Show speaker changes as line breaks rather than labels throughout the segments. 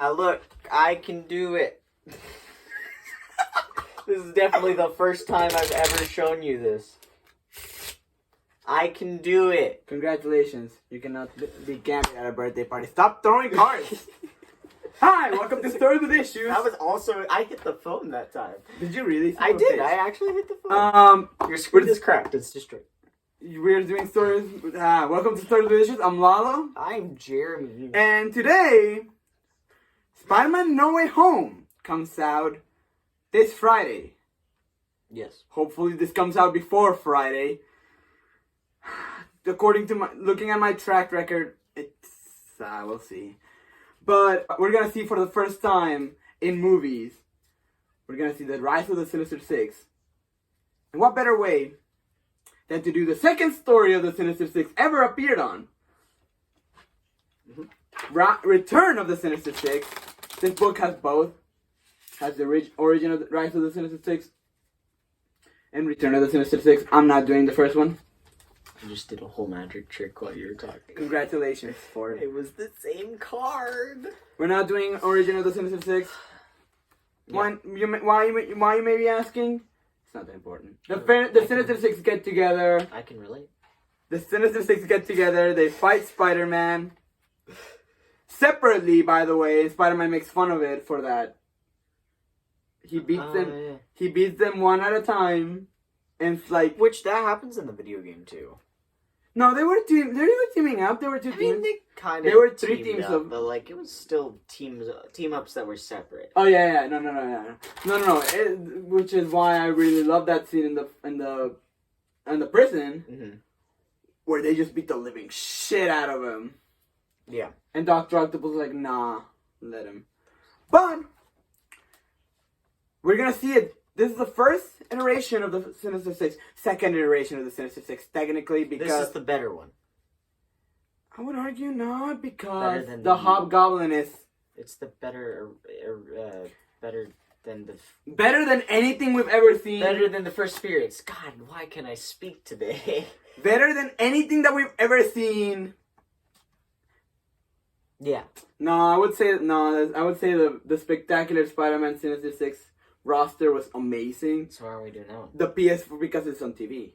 Look, I can do it. This is definitely the first time I've ever shown you this. I can do it.
Congratulations. You cannot be gambling at a birthday party. Stop throwing cards. Hi, welcome to Stories with Issues.
That was also, I hit the phone that time.
Did you really?
I did. I actually hit the phone. Your screen is cracked. It's just straight.
We're doing stories. Welcome to Stories with Issues. I'm Lalo.
I'm Jeremy.
And today, Spider-Man No Way Home comes out this Friday.
Yes.
Hopefully this comes out before Friday. According to looking at my track record, it's, we'll see. But we're gonna see for the first time in movies, we're gonna see the rise of the Sinister Six. And what better way than to do the second story of the Sinister Six ever appeared on? Return of the Sinister Six. This book has both. Has the origin of the rise of the Sinister Six and Return of the Sinister Six. I'm not doing the first one.
I just did a whole magic trick while you were talking.
Congratulations for it.
It was the same card.
We're not doing Origin of the Sinister Six. Yeah. Why you may be asking? It's not that important. The Sinister Six get together.
I can relate.
The Sinister Six get together. They fight Spider-Man. Separately, by the way, Spider-Man makes fun of it for that. He beats them. Yeah. He beats them one at a time, and it's like
which that happens in the video game too.
No, they were teaming up. There were two teams.
There
were three teams
up, but like it was still team ups that were separate.
Oh yeah. No. Which is why I really love that scene in the prison, where they just beat the living shit out of him.
Yeah.
And Dr. Octopus was like, nah, let him. But we're gonna see it. This is the first iteration of the Sinister Six. Second iteration of the Sinister Six, technically, because
this is the better one.
I would argue not, because the Hobgoblin is.
It's the better
than anything we've ever seen.
Better than the first Spirits. God, why can I speak today?
Better than anything that we've ever seen.
Yeah.
I would say the Spectacular Spider-Man Sinister Six roster was amazing.
So why are we doing that one?
The PS4, because it's on TV.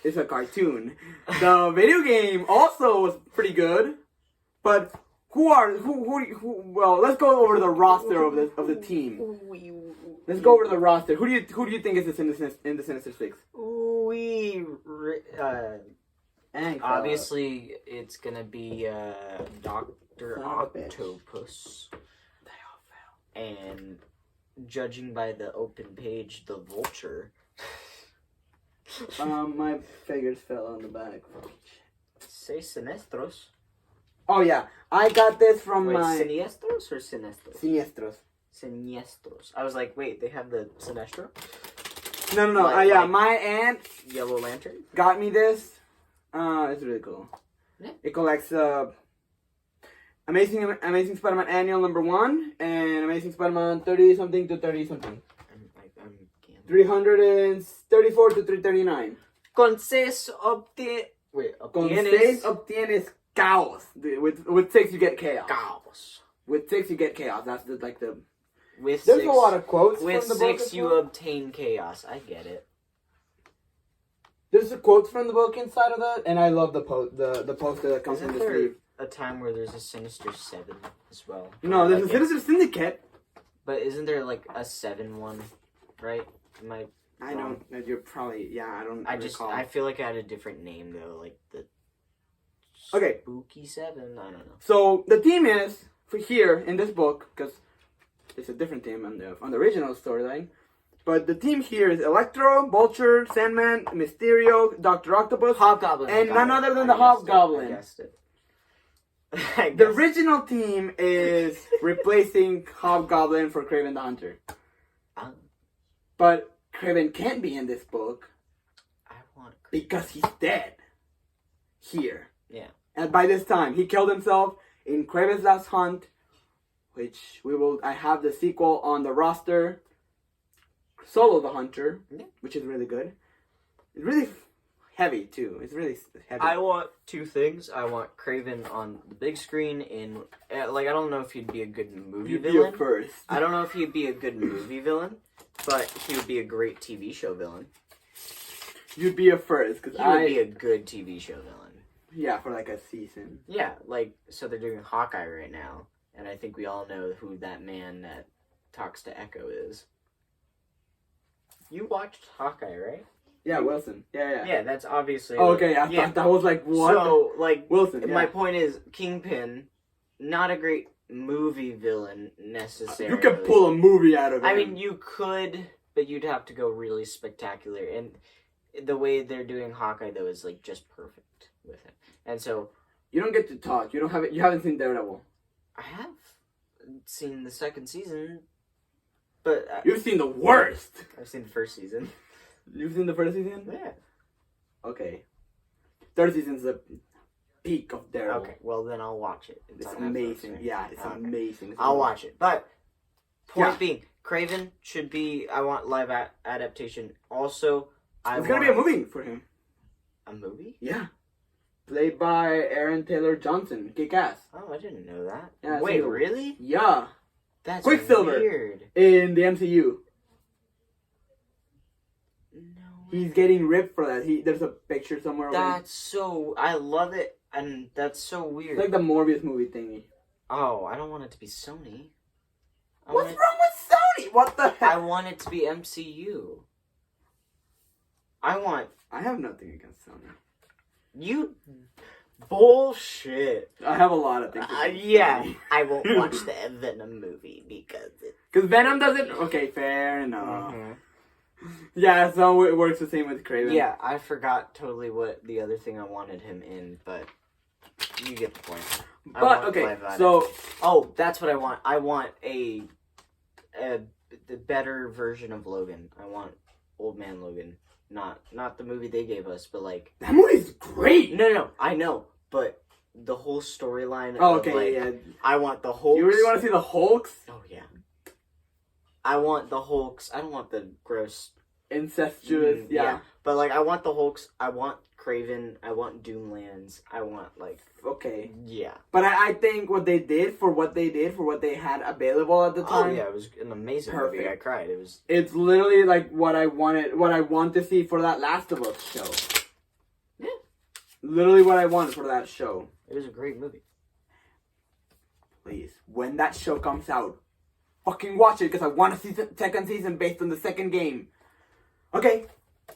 It's a cartoon. The video game also was pretty good, but well, let's go over the roster of the team. Let's go over the roster. Who do you think is in the Sinister Six?
Obviously, it's gonna be Dr. Octopus. And judging by the open page, the Vulture.
My figures fell on the back.
Say Sinestros.
Oh yeah, I got this from my...
Siniestros or Sinestros?
Siniestros.
I was like, wait, they have the Sinestro?
No. My aunt...
Yellow Lantern?
Got me this. It's really cool. Yeah. It collects Amazing Spider-Man Annual #1 and Amazing Spider-Man 30-something to 30-something. 334 to 339.
Con 6
obtienes chaos. With 6 you get chaos.
Chaos.
With 6 you get chaos. That's There's
There's
a lot of quotes.
With
from the
6 you obtain chaos. I get it.
There's a quotes from the book inside of that, and I love the poster that comes from the sleeve.
A time where there's a Sinister 7 as well?
No, there's a Sinister Syndicate.
But isn't there like a 7 one, right?
I don't. You're probably I don't. Recall.
I feel like I had a different name though, like the.
Okay.
Spooky 7. I don't know.
So the team is for here in this book, because it's a different team on the original storyline. But the team here is Electro, Vulture, Sandman, Mysterio, Dr. Octopus,
Hobgoblin,
and none other than the Hobgoblin.
I guessed it.
The original team is replacing Hobgoblin for Kraven the Hunter. But Kraven can't be in this book because he's dead. Here.
Yeah.
And by this time, he killed himself in Kraven's Last Hunt, which I have the sequel on the roster. Solo the Hunter, which is really good. It really heavy too. It's really heavy.
I want two things. I want Kraven on the big screen in, like, I don't know if he'd be a good movie
You'd
villain.
be a first.
I don't know if he'd be a good movie villain, but he would be a great TV show villain.
You'd be a first, because
He would be a good TV show villain.
Yeah, for like a season.
Yeah, like, so they're doing Hawkeye right now, and I think we all know who that man that talks to Echo is. You watched Hawkeye, right?
Yeah, Wilson. Yeah.
Yeah, that's obviously...
Oh, okay, I thought that was like, what?
So, like,
Wilson, yeah.
my point is, Kingpin, not a great movie villain, necessarily.
You could pull a movie out of it.
I mean, you could, but you'd have to go really spectacular, and the way they're doing Hawkeye, though, is, like, just perfect with him. And so...
You don't get to talk. You haven't seen Daredevil.
I have seen the second season, but...
You've seen the worst!
I've seen the first season.
You've seen the first season?
Yeah.
Okay. Third season's the peak of Daredevil.
Okay, well then I'll watch it.
It's
on
amazing.
Netflix, right?
Yeah, it's
Okay.
amazing.
I'll watch it. But, point
Yeah.
being, Kraven should be, I want live adaptation. Also,
It's gonna be a movie for him.
A movie?
Yeah. Played by Aaron Taylor Johnson. Kick-ass.
Oh, I didn't know that.
Yeah,
Wait,
so-
really?
Yeah.
That's
Quicksilver.
weird.
In the MCU.
No.
He's getting ripped for that. There's a picture somewhere.
That's so, I love it, and that's so weird.
It's like the Morbius movie thingy.
Oh, I don't want it to be Sony.
What's wrong with Sony? What the heck?
I want it to be MCU. I
have nothing against Sony.
You bullshit.
I have a lot of things.
Yeah, I won't watch the Venom movie because
Because Venom doesn't. Okay, fair enough.
Mm-hmm.
Yeah, so it works the same with Kraven.
Yeah, I forgot totally what the other thing I wanted him in, but you get the point.
But okay, so
that's what I want. I want the better version of Logan. I want Old Man Logan. Not the movie they gave us, but like
that movie's great.
No, I know, but the whole storyline.
Oh, okay, yeah.
I want the Hulks.
You really want to see the Hulks?
Oh yeah. I want the Hulks. I don't want the gross
incestuous. Yeah.
But like, I want the Hulks. I want Kraven. I want Doomlands. I want like.
Okay.
Yeah.
But I think what they did for what they had available at the time.
Oh yeah, it was an amazing movie. I cried. It was.
It's literally like what I want to see for that Last of Us show.
Yeah.
Literally what I wanted for that show.
It was a great movie.
Please, when that show comes out, fucking watch it because I want to see the second season based on the second game. Okay,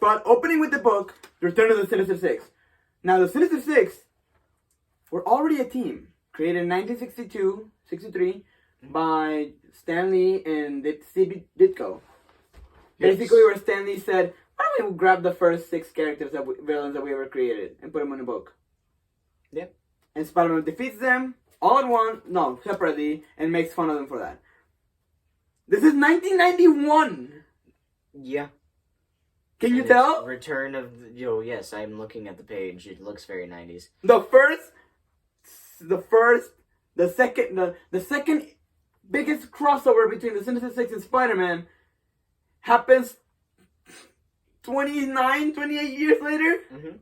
but opening with the book, The Return of the Sinister Six. Now the Sinister Six were already a team created in 1963 by Stan Lee and Steve Ditko.
Yes.
Basically, where Stan Lee said, "Why don't we grab the first 6 characters villains that we ever created and put them in a book?"
Yeah.
And Spider-Man defeats them all at once, separately, and makes fun of them for that. This is 1991.
Yeah.
Can you tell?
Return of yes, I'm looking at the page. It looks very 90s.
The second biggest crossover between the Sinister Six and Spider-Man happens 28 years later.
Mm-hmm.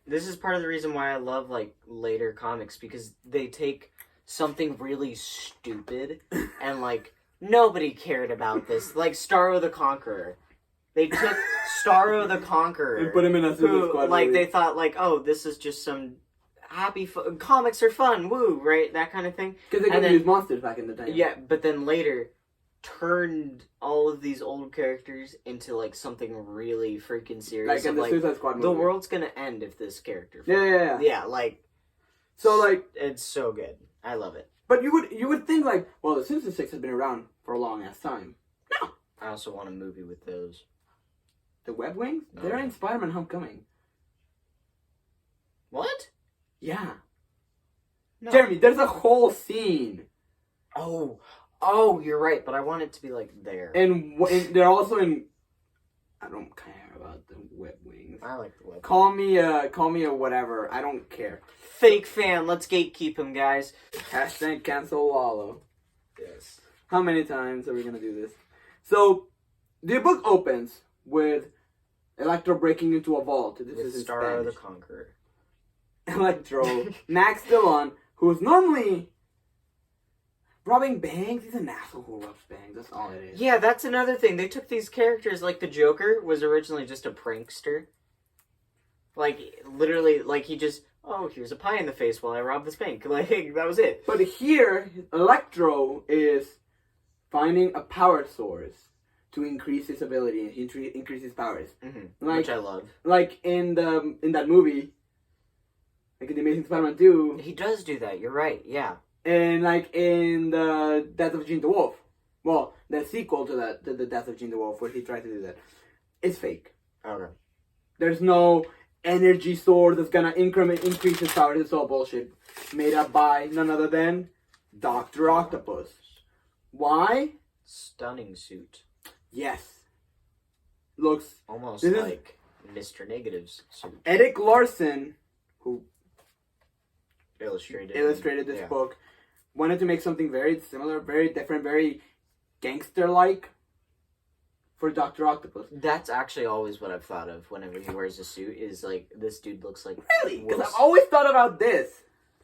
This is part of the reason why I love like later comics, because they take something really stupid and like nobody cared about this, like Starro the Conqueror. They took Starro the Conqueror
And put him in a Suicide Squad
like
movie.
they thought like, oh, this is just some happy comics are fun, woo, right? That kind of thing.
Because they couldn't use monsters back in the time.
Yeah, but then later turned all of these old characters into like something really freaking serious.
Like in the Suicide Squad movie.
The world's gonna end if this character.
Yeah.
Yeah, like.
So like,
it's so good. I love it.
but you would think like, well, the Sinister Six has been around for a long ass time. No.
I also want a movie with those.
The Web Wings?
No.
They're in Spider-Man Homecoming.
What?
Yeah.
No.
Jeremy, there's a whole scene.
Oh, you're right, but I want it to be like there.
And they're also in. I don't care about the Web Wings.
I like the web.
Call me a whatever. I don't care.
Fake fan. Let's gatekeep him, guys.
Hashtag cancel Wallow.
Yes.
How many times are we gonna do this? So, the book opens with Electro breaking into a vault. This
With
is in
Star the
Spanish.
Conqueror.
Electro, Max Dillon, who's normally robbing banks. He's an asshole who robs banks. That's all it is.
Yeah, that's another thing. They took these characters, like the Joker was originally just a prankster. Like, literally, like he just, oh, here's a pie in the face while I rob this bank. Like, that was it.
But here, Electro is finding a power source to increase his ability and increase his powers.
Mm-hmm.
Like,
Which I love.
Like in that movie, like in The Amazing Spider-Man 2.
He does do that, you're right, yeah.
And like in the Death of Gene the Wolf. Well, the sequel to that, the Death of Gene the Wolf, where he tried to do that. It's fake.
Okay.
There's no energy sword that's gonna increase his powers. It's all bullshit. Made up by none other than Dr. Octopus. Why?
Stunning suit.
Yes. Looks
Almost
this
like Mr. Negative's suit.
Eric Larson, who
Illustrated
this
yeah.
book, wanted to make something very similar, very different, very gangster-like for Dr. Octopus.
That's actually always what I've thought of whenever he wears a suit, is like, this dude looks like...
Really? Because I've always thought about this.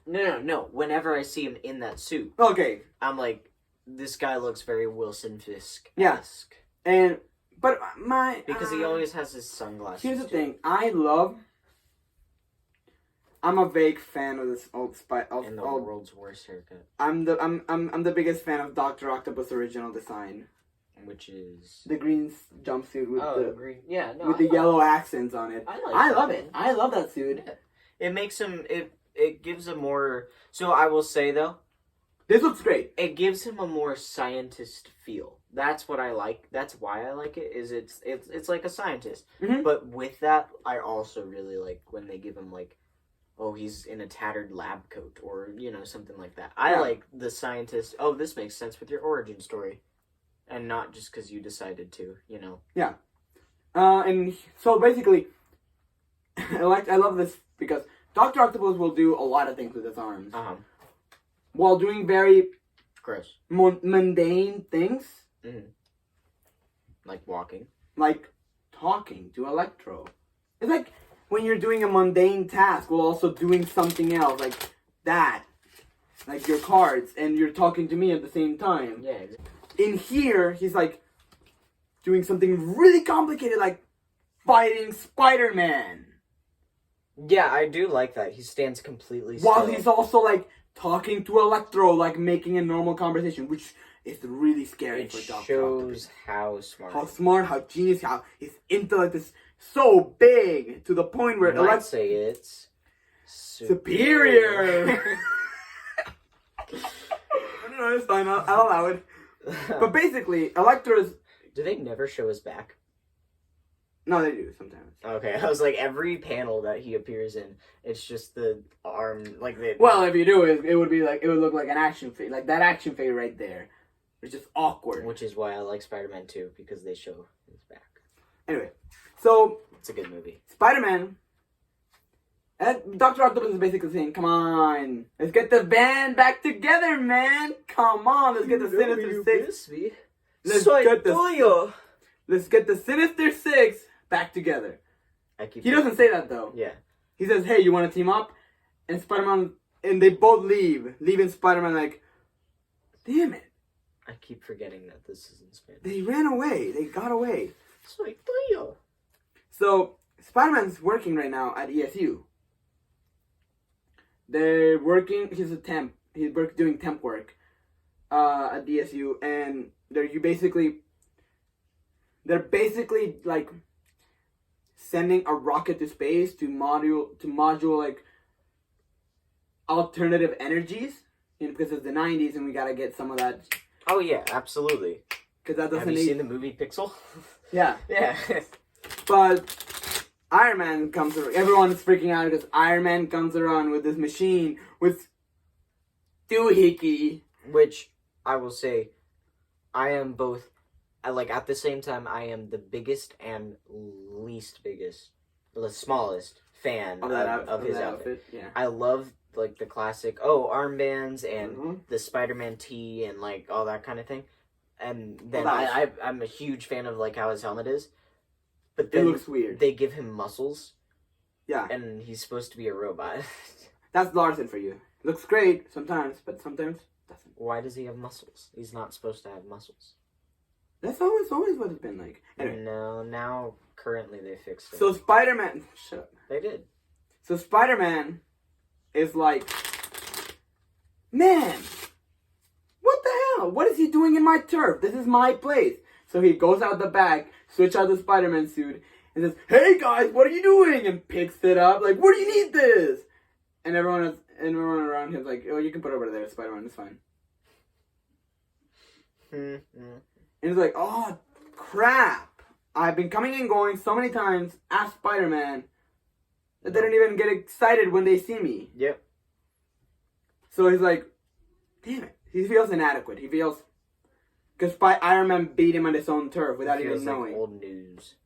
No. Whenever I see him in that suit,
Okay.
I'm like, this guy looks very Wilson Fisk-esque.
Yeah. But
Because he always has his sunglasses.
Here's the
too.
thing. I'm a big fan of this old
And the world's worst haircut.
I'm the biggest fan of Dr. Octopus' original design.
Which is...
The green jumpsuit with the
green. Yeah, no,
with the yellow accents on it. I love it. I love that suit.
Yeah. It makes him... It gives him more... So I will say, though...
This looks great.
It gives him a more scientist feel. That's what I like. That's why I like it, is it's like a scientist.
Mm-hmm.
But with that, I also really like when they give him, like, oh, he's in a tattered lab coat, or, you know, something like that. I like the scientist, oh, this makes sense with your origin story. And not just because you decided to, you know.
Yeah. And so basically, I love this because Dr. Octopus will do a lot of things with his arms.
Uh-huh.
While doing very
Gross.
mundane things.
Mm-hmm. Like walking.
Like talking to Electro. It's like when you're doing a mundane task while also doing something else, like that. Like your cards, and you're talking to me at the same time.
Yeah, exactly.
In here, he's like doing something really complicated, like fighting Spider-Man.
Yeah, I do like that. He stands completely still.
While he's also like talking to Electro, like making a normal conversation, which is really scary
it
for Dr.
shows
Octopus.
how smart.
How smart, how genius, how his intellect is so big to the point where
You might say it's
superior. No, it's fine. I'll allow it. But basically, Electro's...
Do they never show his back?
No, they do sometimes.
Okay, I was like, every panel that he appears in, it's just the arm, like the...
Well, if you do it would be like, it would look like an action figure. Like that action figure right there. It's just awkward.
Which is why I like Spider-Man 2, because they show his back.
Anyway, so...
It's a good movie.
Spider-Man... And Dr. Octopus is basically saying, come on, let's get the band back together, man. Come on, let's get the Sinister Six. Let's get the Sinister Six back together. He doesn't say that, though.
Yeah.
He says, hey, you want to team up? And Spider-Man, and they both leave. Leaving Spider-Man like, damn it.
I keep forgetting that this is in Spanish.
They ran away. They got away.
Soy tuyo.
So, Spider-Man's working right now at ESU. They're working, he's a temp. He's doing temp work at DSU, and they're basically like sending a rocket to space to module like alternative energies, because it's the 90s and we gotta get some of that.
Oh yeah, absolutely.
Because that doesn't
Have you seen the movie Pixel?
Yeah.
Yeah.
But Iron Man comes around. Everyone is freaking out because Iron Man comes around with this machine with doohickey.
Which, I will say, I am both, like, at the same time, I am the biggest and least biggest, the smallest fan of his outfit.
Yeah.
I love, like, the classic, armbands and the Spider-Man tee and, like, all that kind of thing. And then I'm a huge fan of, like, how his helmet is. But
It
then
looks weird.
they give him muscles,
Yeah.
and he's supposed to be a robot.
That's Larson for you. Looks great sometimes, but sometimes doesn't.
Why does he have muscles? He's not supposed to have muscles.
That's always what it's been like. Anyway.
No, now currently they fixed it.
So Spider-Man... Shut up.
They did.
So Spider-Man is like, man, what the hell? What is he doing in my turf? This is my place. So he goes out the back, switch out the Spider-Man suit, and says, hey guys, what are you doing? And picks it up, like, what do you need this? And everyone around him is like, oh, you can put it over there, Spider-Man, it's fine. And he's like, oh, crap. I've been coming and going so many times as Spider-Man that they don't even get excited when they see me.
Yep.
So he's like, damn it. He feels inadequate. He feels... Because Iron Man beat him on his own turf without even knowing.
Like old news.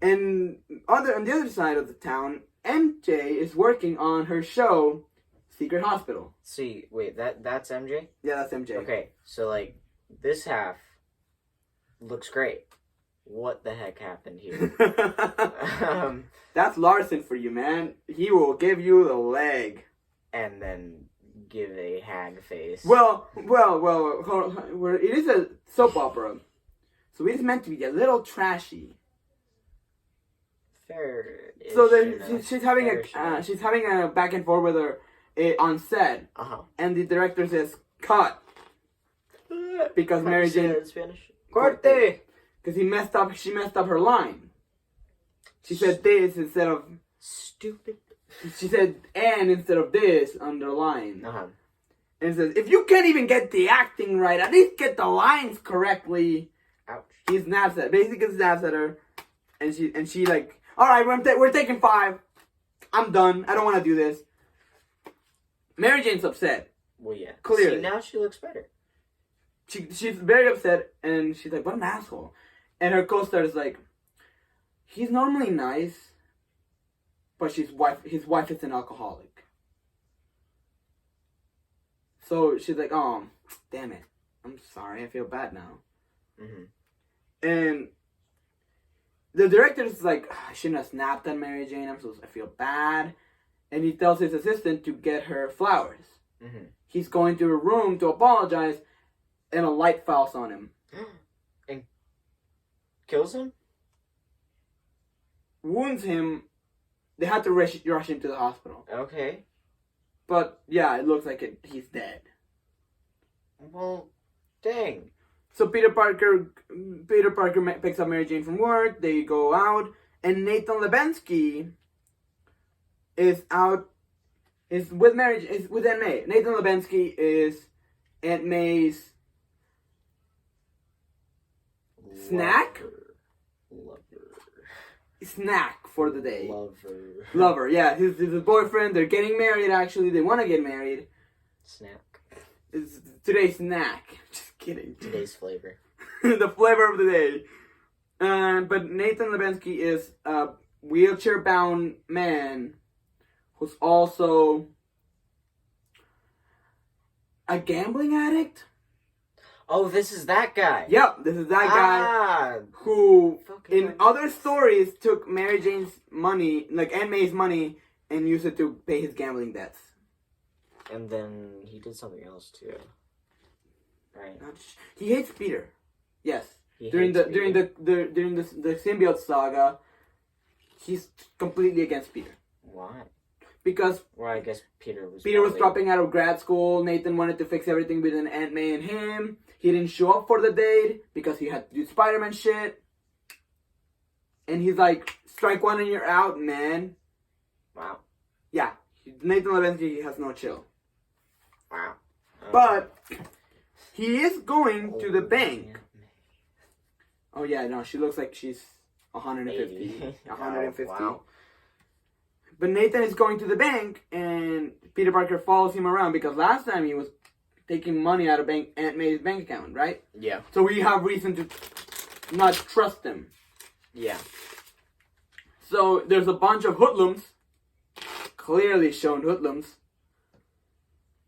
And on the other side of the town, MJ is working on her show, Secret Hospital.
See, wait, that's MJ?
Yeah, that's MJ.
Okay, so like, this half looks great. What the heck happened here?
That's Larson for you, man. He will give you the leg.
And then give a hag face.
Well, it is a soap opera. So it is meant to be a little trashy.
Fair.
So then she's having a back and forth with her on set. And the director says, cut. Because Mary Jane...
in Spanish? Corte!
Because she messed up her line. She said this instead of...
Stupid.
She said and instead of this on the line. And it says, if you can't even get the acting right, at least get the lines correctly.
Ouch.
He snaps at her. And she like, alright, we're taking 5. I'm done. I don't want to do this. Mary Jane's upset.
Well, yeah.
Clearly.
See, now she looks better.
She's very upset, and she's like, what an asshole. And her co-star is like, he's normally nice, but his wife is an alcoholic. So she's like, oh, damn it. I'm sorry, I feel bad now. And the director is like, I shouldn't have snapped at Mary Jane, I feel bad. And he tells his assistant to get her flowers. He's going to her room to apologize, and a light falls on him.
And kills him?
Wounds him. They had to rush him to the hospital.
Okay.
But, yeah, it looks like he's dead.
Well, dang.
So Peter Parker picks up Mary Jane from work. They go out. And Nathan Lebensky is with Aunt May. Nathan Lebensky is Aunt May's snack?
Lover.
Snack for the day.
Lover.
Yeah. His boyfriend. They're getting married, actually. They want to get married.
Snack.
It's today's snack. Just kidding.
Today's flavor.
The flavor of the day. But Nathan Lebensky is a wheelchair-bound man who's also a gambling addict.
Oh, this is that guy.
Yep, this is that guy who, in other stories, took Mary Jane's money, like Aunt May's money, and used it to pay his gambling debts.
And then he did something else too. Right.
He hates Peter. Yes.
He
during
hates
the symbiote saga, he's completely against Peter.
Why?
Because
I guess Peter was
dropping out of grad school. Nathan wanted to fix everything between Aunt May and him. He didn't show up for the date because he had to do Spider-Man shit. And he's like, strike one and you're out, man.
Wow.
Yeah. Nathan Lebensky has no chill.
Wow.
But he is going to the bank. Oh yeah, no, she looks like she's 150. 150.
Wow.
But Nathan is going to the bank, and Peter Parker follows him around because last time he was taking money out of Aunt May's bank account, right?
Yeah.
So we have reason to not trust him.
Yeah.
So there's a bunch of hoodlums, clearly shown hoodlums,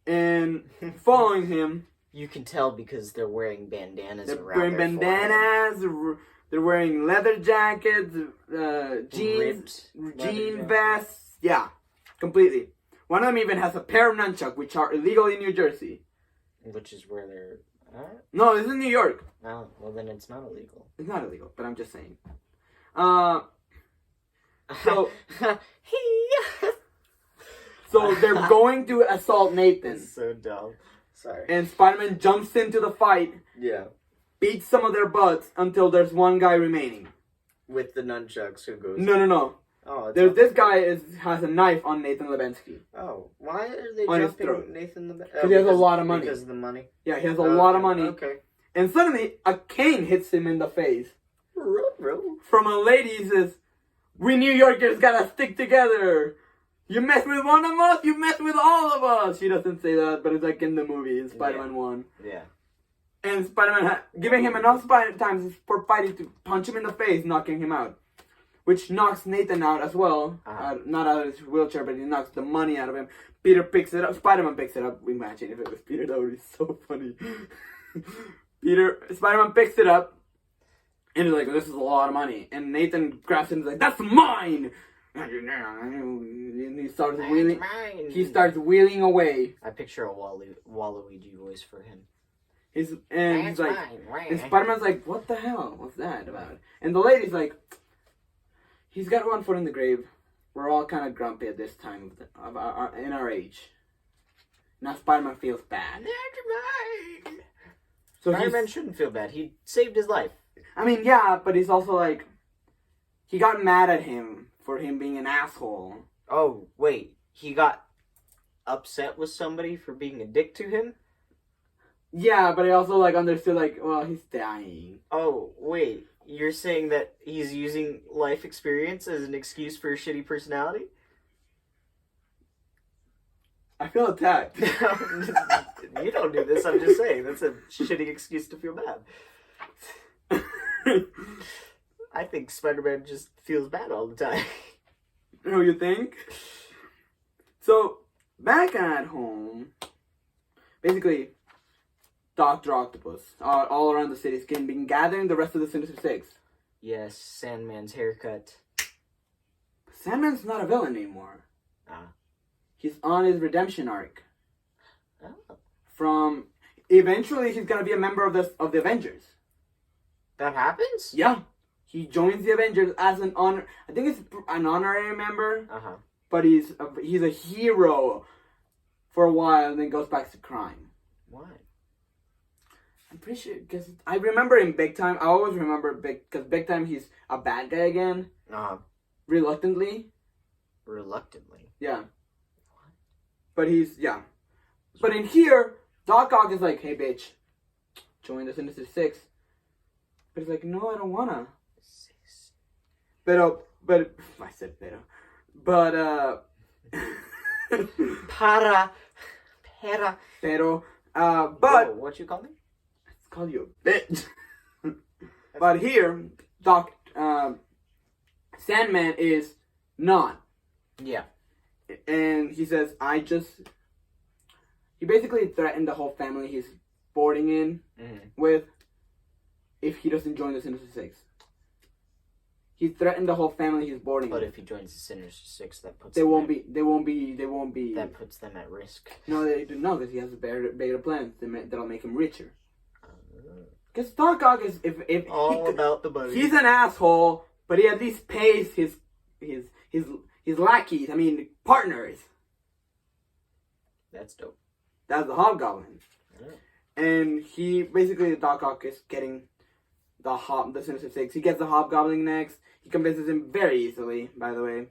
and following him.
You can tell because they're wearing bandanas
They're
around
wearing
their
bandanas, They're wearing leather jackets, jeans,
Ripped
jean
leather
vests. Yeah, completely. One of them even has a pair of nunchucks, which are illegal in New Jersey.
Which is where they're at?
No, this is New York.
Oh, well then it's not illegal.
It's not illegal, but I'm just saying. So, so they're going to assault Nathan.
That's so dumb. Sorry.
And Spider-Man jumps into the fight,
Yeah.
beats some of their butts until there's one guy remaining.
With the nunchucks, who goes?
No.
Oh,
There's this guy has a knife on Nathan Lebensky.
Oh, why are they
On his
jumping
throat.
Nathan?
Because he has a lot of money.
Because of the money.
Yeah, he has a lot of money.
Okay.
And suddenly, a cane hits him in the face.
Bro.
From a lady, he says, "We New Yorkers gotta stick together. You mess with one of us, you mess with all of us." She doesn't say that, but it's like in the movie, in Spider-Man 1.
Yeah.
And Spider-Man giving him enough times for fighting to punch him in the face, knocking him out. Which knocks Nathan out as well. Not out of his wheelchair, but he knocks the money out of him. Peter picks it up. Spider-Man picks it up. Imagine if it was Peter, that would be so funny. Spider-Man picks it up. And he's like, "This is a lot of money." And Nathan grabs him and is like, "That's mine!" And he starts wheeling.
Mine.
He starts wheeling away.
I picture a Waluigi voice for him.
He's like,
mine.
and Spider-Man's like, "What the hell? What's that about?" And the lady's like, "He's got one foot in the grave. We're all kind of grumpy at this time in our age." Now Spider-Man feels bad.
That's mine.
So
Spider-Man shouldn't feel bad. He saved his life.
I mean, yeah, but he's also like, he got mad at him for him being an asshole.
Oh, wait. He got upset with somebody for being a dick to him?
Yeah, but I also like understood like, well, he's dying.
Oh, wait. You're saying that he's using life experience as an excuse for a shitty personality?
I feel attacked.
You don't do this, I'm just saying. That's a shitty excuse to feel bad. I think Spider-Man just feels bad all the time.
Oh, you think? So, back at home, basically, Dr. Octopus, all around the city, has been gathering the rest of the Sinister Six.
Yes, Sandman's haircut.
Sandman's not a villain anymore.
Ah.
He's on his redemption arc.
Oh.
Eventually, he's gonna be a member of the Avengers.
That happens?
Yeah. He joins the Avengers as an honor. I think it's an honorary member.
Uh-huh.
But he's a hero for a while and then goes back to crime.
Why?
I'm pretty sure, because I remember in Big Time, I always remember because Big Time he's a bad guy again. Reluctantly.
Reluctantly?
Yeah. What? But yeah. But in here, Doc Ock is like, "Hey bitch, join the Sinister Six." But he's like, "No, I don't wanna." But I said pero. But
Pero.
but
Whoa, what you call me?
It's called you a bitch. But here, Sandman is not.
Yeah.
And he says, he basically threatened the whole family he's boarding in with if he doesn't join the Sinister Six. He threatened the whole family he's boarding in.
But if he joins the Sinister Six, that puts
They won't be.
That puts them at risk.
No, they do not, because he has a bigger plan that'll make him richer. Because Doc Ock is
about the money.
He's an asshole, but he at least pays his lackeys. I mean, partners.
That's dope.
That's the Hobgoblin.
Yeah.
And he basically, Doc Ock is getting the Sinister Six. He gets the Hobgoblin next. He convinces him very easily, by the way.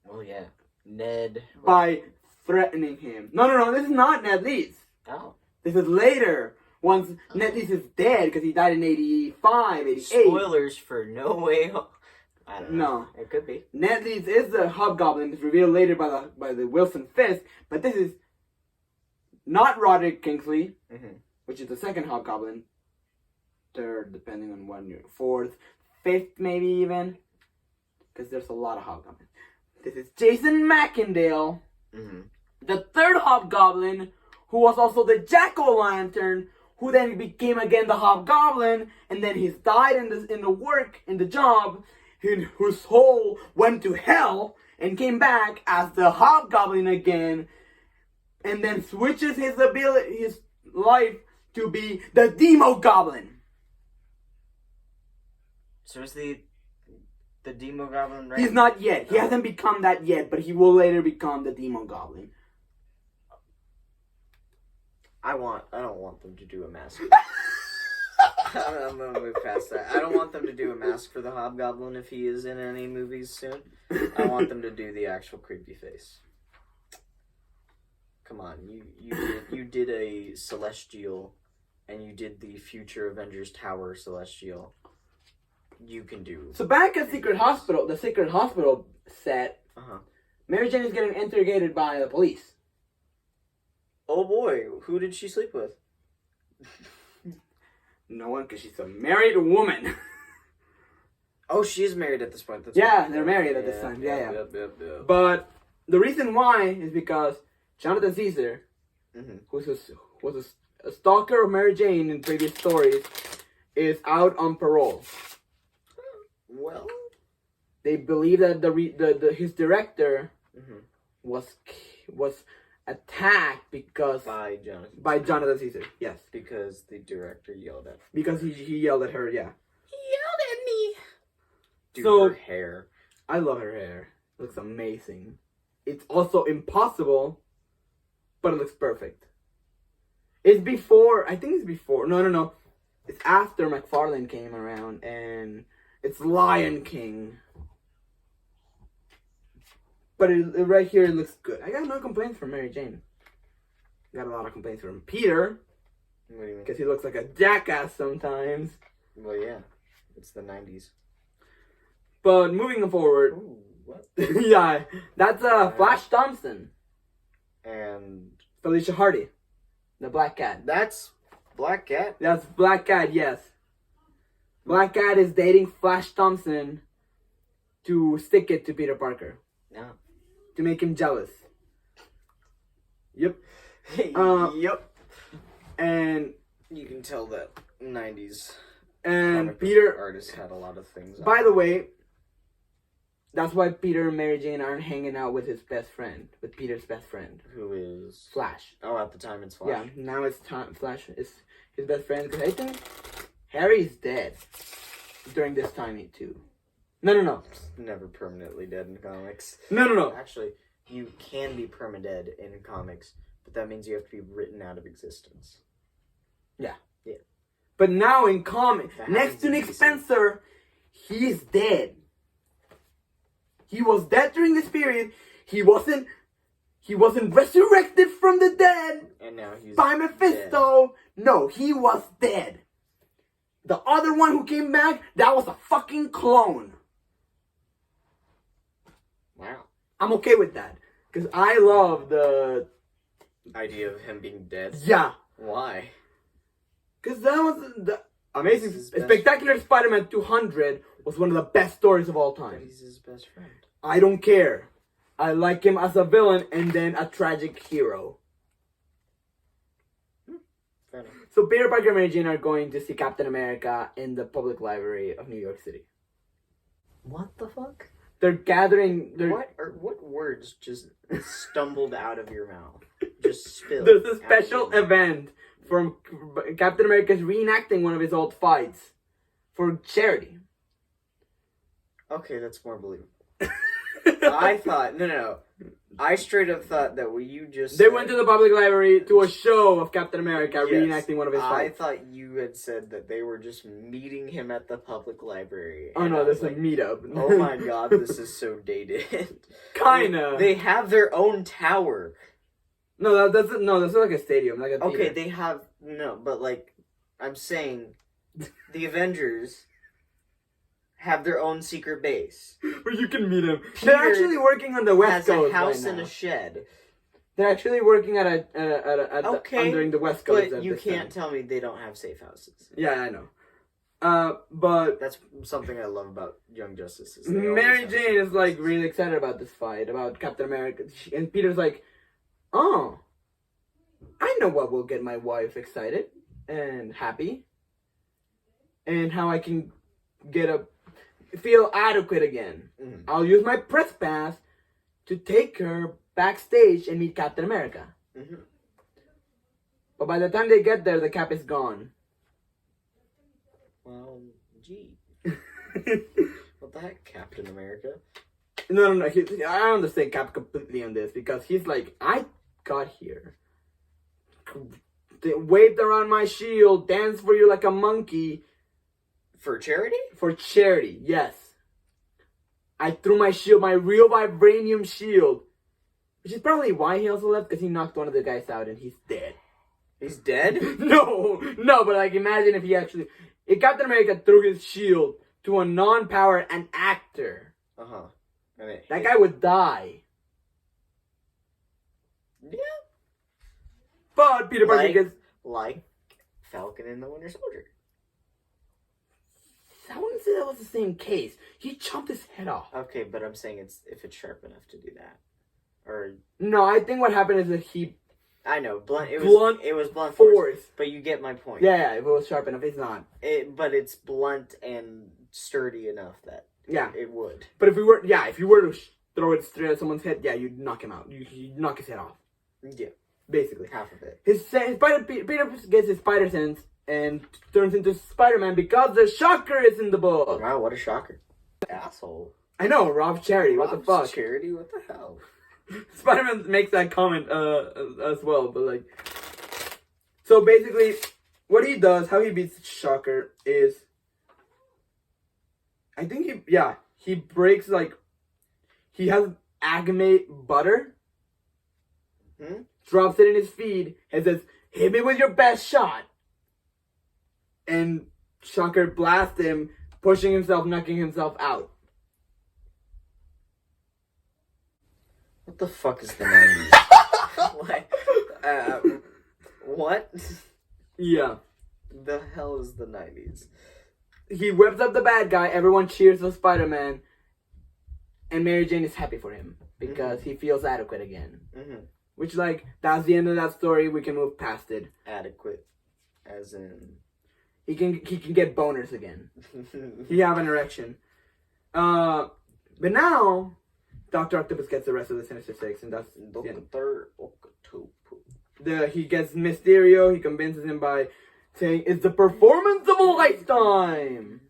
Oh yeah, Ned.
By threatening him. No, this is not Ned Leeds.
Oh.
This is later. Once Ned Leeds is dead because he died in 85, 88.
Spoilers for No Way Home. I don't know.
No.
It could be.
Ned Leeds is the Hobgoblin. It's revealed later by the Wilson Fisk. But this is not Roderick Kingsley, which is the second Hobgoblin. Third, depending on when you're. Fourth, fifth, maybe even. Because there's a lot of Hobgoblins. This is Jason Macendale, the third Hobgoblin, who was also the Jack-O-Lantern, who then became again the Hobgoblin, and then he's died in the job, whose soul went to hell and came back as the Hobgoblin again, and then switches his life to be the Demogoblin.
So is the Demogoblin right?
He's not yet. He hasn't become that yet, but he will later become the Demogoblin.
I don't want them to do a mask. I'm gonna move past that. I don't want them to do a mask for the Hobgoblin if he is in any movies soon. I want them to do the actual creepy face. Come on, you did a Celestial, and you did the future Avengers Tower Celestial. You can do.
So back at the Secret Hospital set, Mary Jane is getting interrogated by the police.
Oh boy, who did she sleep with?
No one, because she's a married woman.
Oh, she is married at this point. That's
yeah,
right.
they're married at this time. Yeah.
Yep.
But the reason why is because Jonathan Caesar, who was a stalker of Mary Jane in previous stories, is out on parole.
Well,
they believe that his director was attacked by Jonathan Caesar. Yes,
because the director yelled at.
Because he yelled at her. Yeah.
He yelled at me. Dude,
so
her hair.
I love her hair. It looks amazing. It's also impossible, but it looks perfect. It's before. I think it's before. No. It's after McFarlane came around, and it's Lion King. But right here, it looks good. I got no complaints from Mary Jane. Got a lot of complaints from Peter.
What do you mean?
Because he looks like a jackass sometimes.
Well, yeah. It's the 90s.
But moving forward.
Ooh, what?
Yeah, that's Flash Thompson.
And
Felicia Hardy. The Black Cat.
That's Black Cat?
That's Black Cat, yes. Black Cat is dating Flash Thompson to stick it to Peter Parker.
Yeah.
To make him jealous. Yep.
Yep.
And
you can tell that 90s
and Peter
artists had a lot of things.
By the way, that's why Peter and Mary Jane aren't hanging out with his best friend, with Peter's best friend,
who is
Flash.
Oh, at the time it's Flash.
Yeah, now it's Flash is his best friend because I think Harry's dead during this time too. No.
Never permanently dead in comics.
No.
Actually, you can be permadead in comics, but that means you have to be written out of existence.
Yeah.
Yeah.
But now in comics, next to Nick Spencer, he's dead. He was dead during this period. He wasn't resurrected from the dead.
And now he's
by Mephisto. Dead. No, he was dead. The other one who came back, that was a fucking clone.
Wow.
I'm okay with that. Because I love the
idea of him being dead.
Yeah.
Why?
Because that was the Amazing Spectacular Spider-Man 200 was one of the best stories of all time.
He's his best friend.
I don't care. I like him as a villain and then a tragic hero.
Fair enough.
So Peter Parker and Mary Jane are going to see Captain America in the public library of New York City.
What the fuck?
They're gathering...
What words just stumbled out of your mouth? Just spilled.
There's a special event from Captain America's reenacting one of his old fights for charity.
Okay, that's more believable. I thought... No. I straight up thought that what you just
They went to the public library to a show of Captain America reenacting one of his fights.
I thought you had said that they were just meeting him at the public library.
Oh no, there's a meetup.
Oh my god, this is so dated.
Kinda.
They have their own tower.
No, that's like a stadium, like a theater.
Okay, they have but like I'm saying, the Avengers have their own secret base
where you can meet him.
Peter
They're actually working on the West Coast.
Has a house
right
and
now.
a shed.
They're actually working at under the West Coast.
But you can't tell me they don't have safe houses.
Yeah, I know. But
that's something I love about Young Justice.
Mary Jane is like really excited about this fight, about Captain America, and Peter's like, "Oh, I know what will get my wife excited." and happy, and how I can feel adequate again.
Mhm.
I'll use my press pass to take her backstage and meet Captain America.
Mhm.
But by the time they get there, the Cap is gone.
Well, gee. What the heck, Captain America?
No. I understand Cap completely on this because he's like, I got here, waved around my shield, danced for you like a monkey.
For charity?
For charity, yes. I threw my shield, my real vibranium shield. Which is probably why he also left, because he knocked one of the guys out and he's dead.
He's dead?
No, but like imagine if Captain America threw his shield to a non-power an actor.
Uh-huh.
That guy would die.
Yeah.
But Peter Parker gets...
Like Falcon and the Winter Soldier.
I wouldn't say that was the same case. He chopped his head off.
Okay, but I'm saying if it's sharp enough to do that. Or...
No, I think what happened is that he...
I know, it was blunt
force.
But you get my point.
Yeah, if it was sharp enough, it's not.
But it's blunt and sturdy enough that it would.
But if you were to throw it straight at someone's head, yeah, you'd knock him out. You'd knock his head off.
Yeah.
Basically.
Half of it.
Peter gets his spider sense and turns into Spider-Man because the Shocker is in the book.
Wow, what a shocker. Asshole.
I know, Rob Charity, what the fuck?
Charity, what the hell?
Spider-Man makes that comment as well, but like... So basically, what he does, how he beats Shocker is... I think he breaks like... He has Agame butter, drops it in his feed, and says, hit me with your best shot. And Shocker blasts him, pushing himself, knocking himself out.
What the fuck is the 90s? What?
Yeah.
The hell is the 90s?
He whips up the bad guy, everyone cheers for Spider-Man, and Mary Jane is happy for him, because he feels adequate again.
Mm-hmm.
Which, like, that's the end of that story, we can move past it.
Adequate, as in...
He can get boners again. He have an erection. But now... Dr. Octopus gets the rest of the Sinister Six, and that's
Dr. Octopus.
He gets Mysterio. He convinces him by saying, "It's the performance of a lifetime."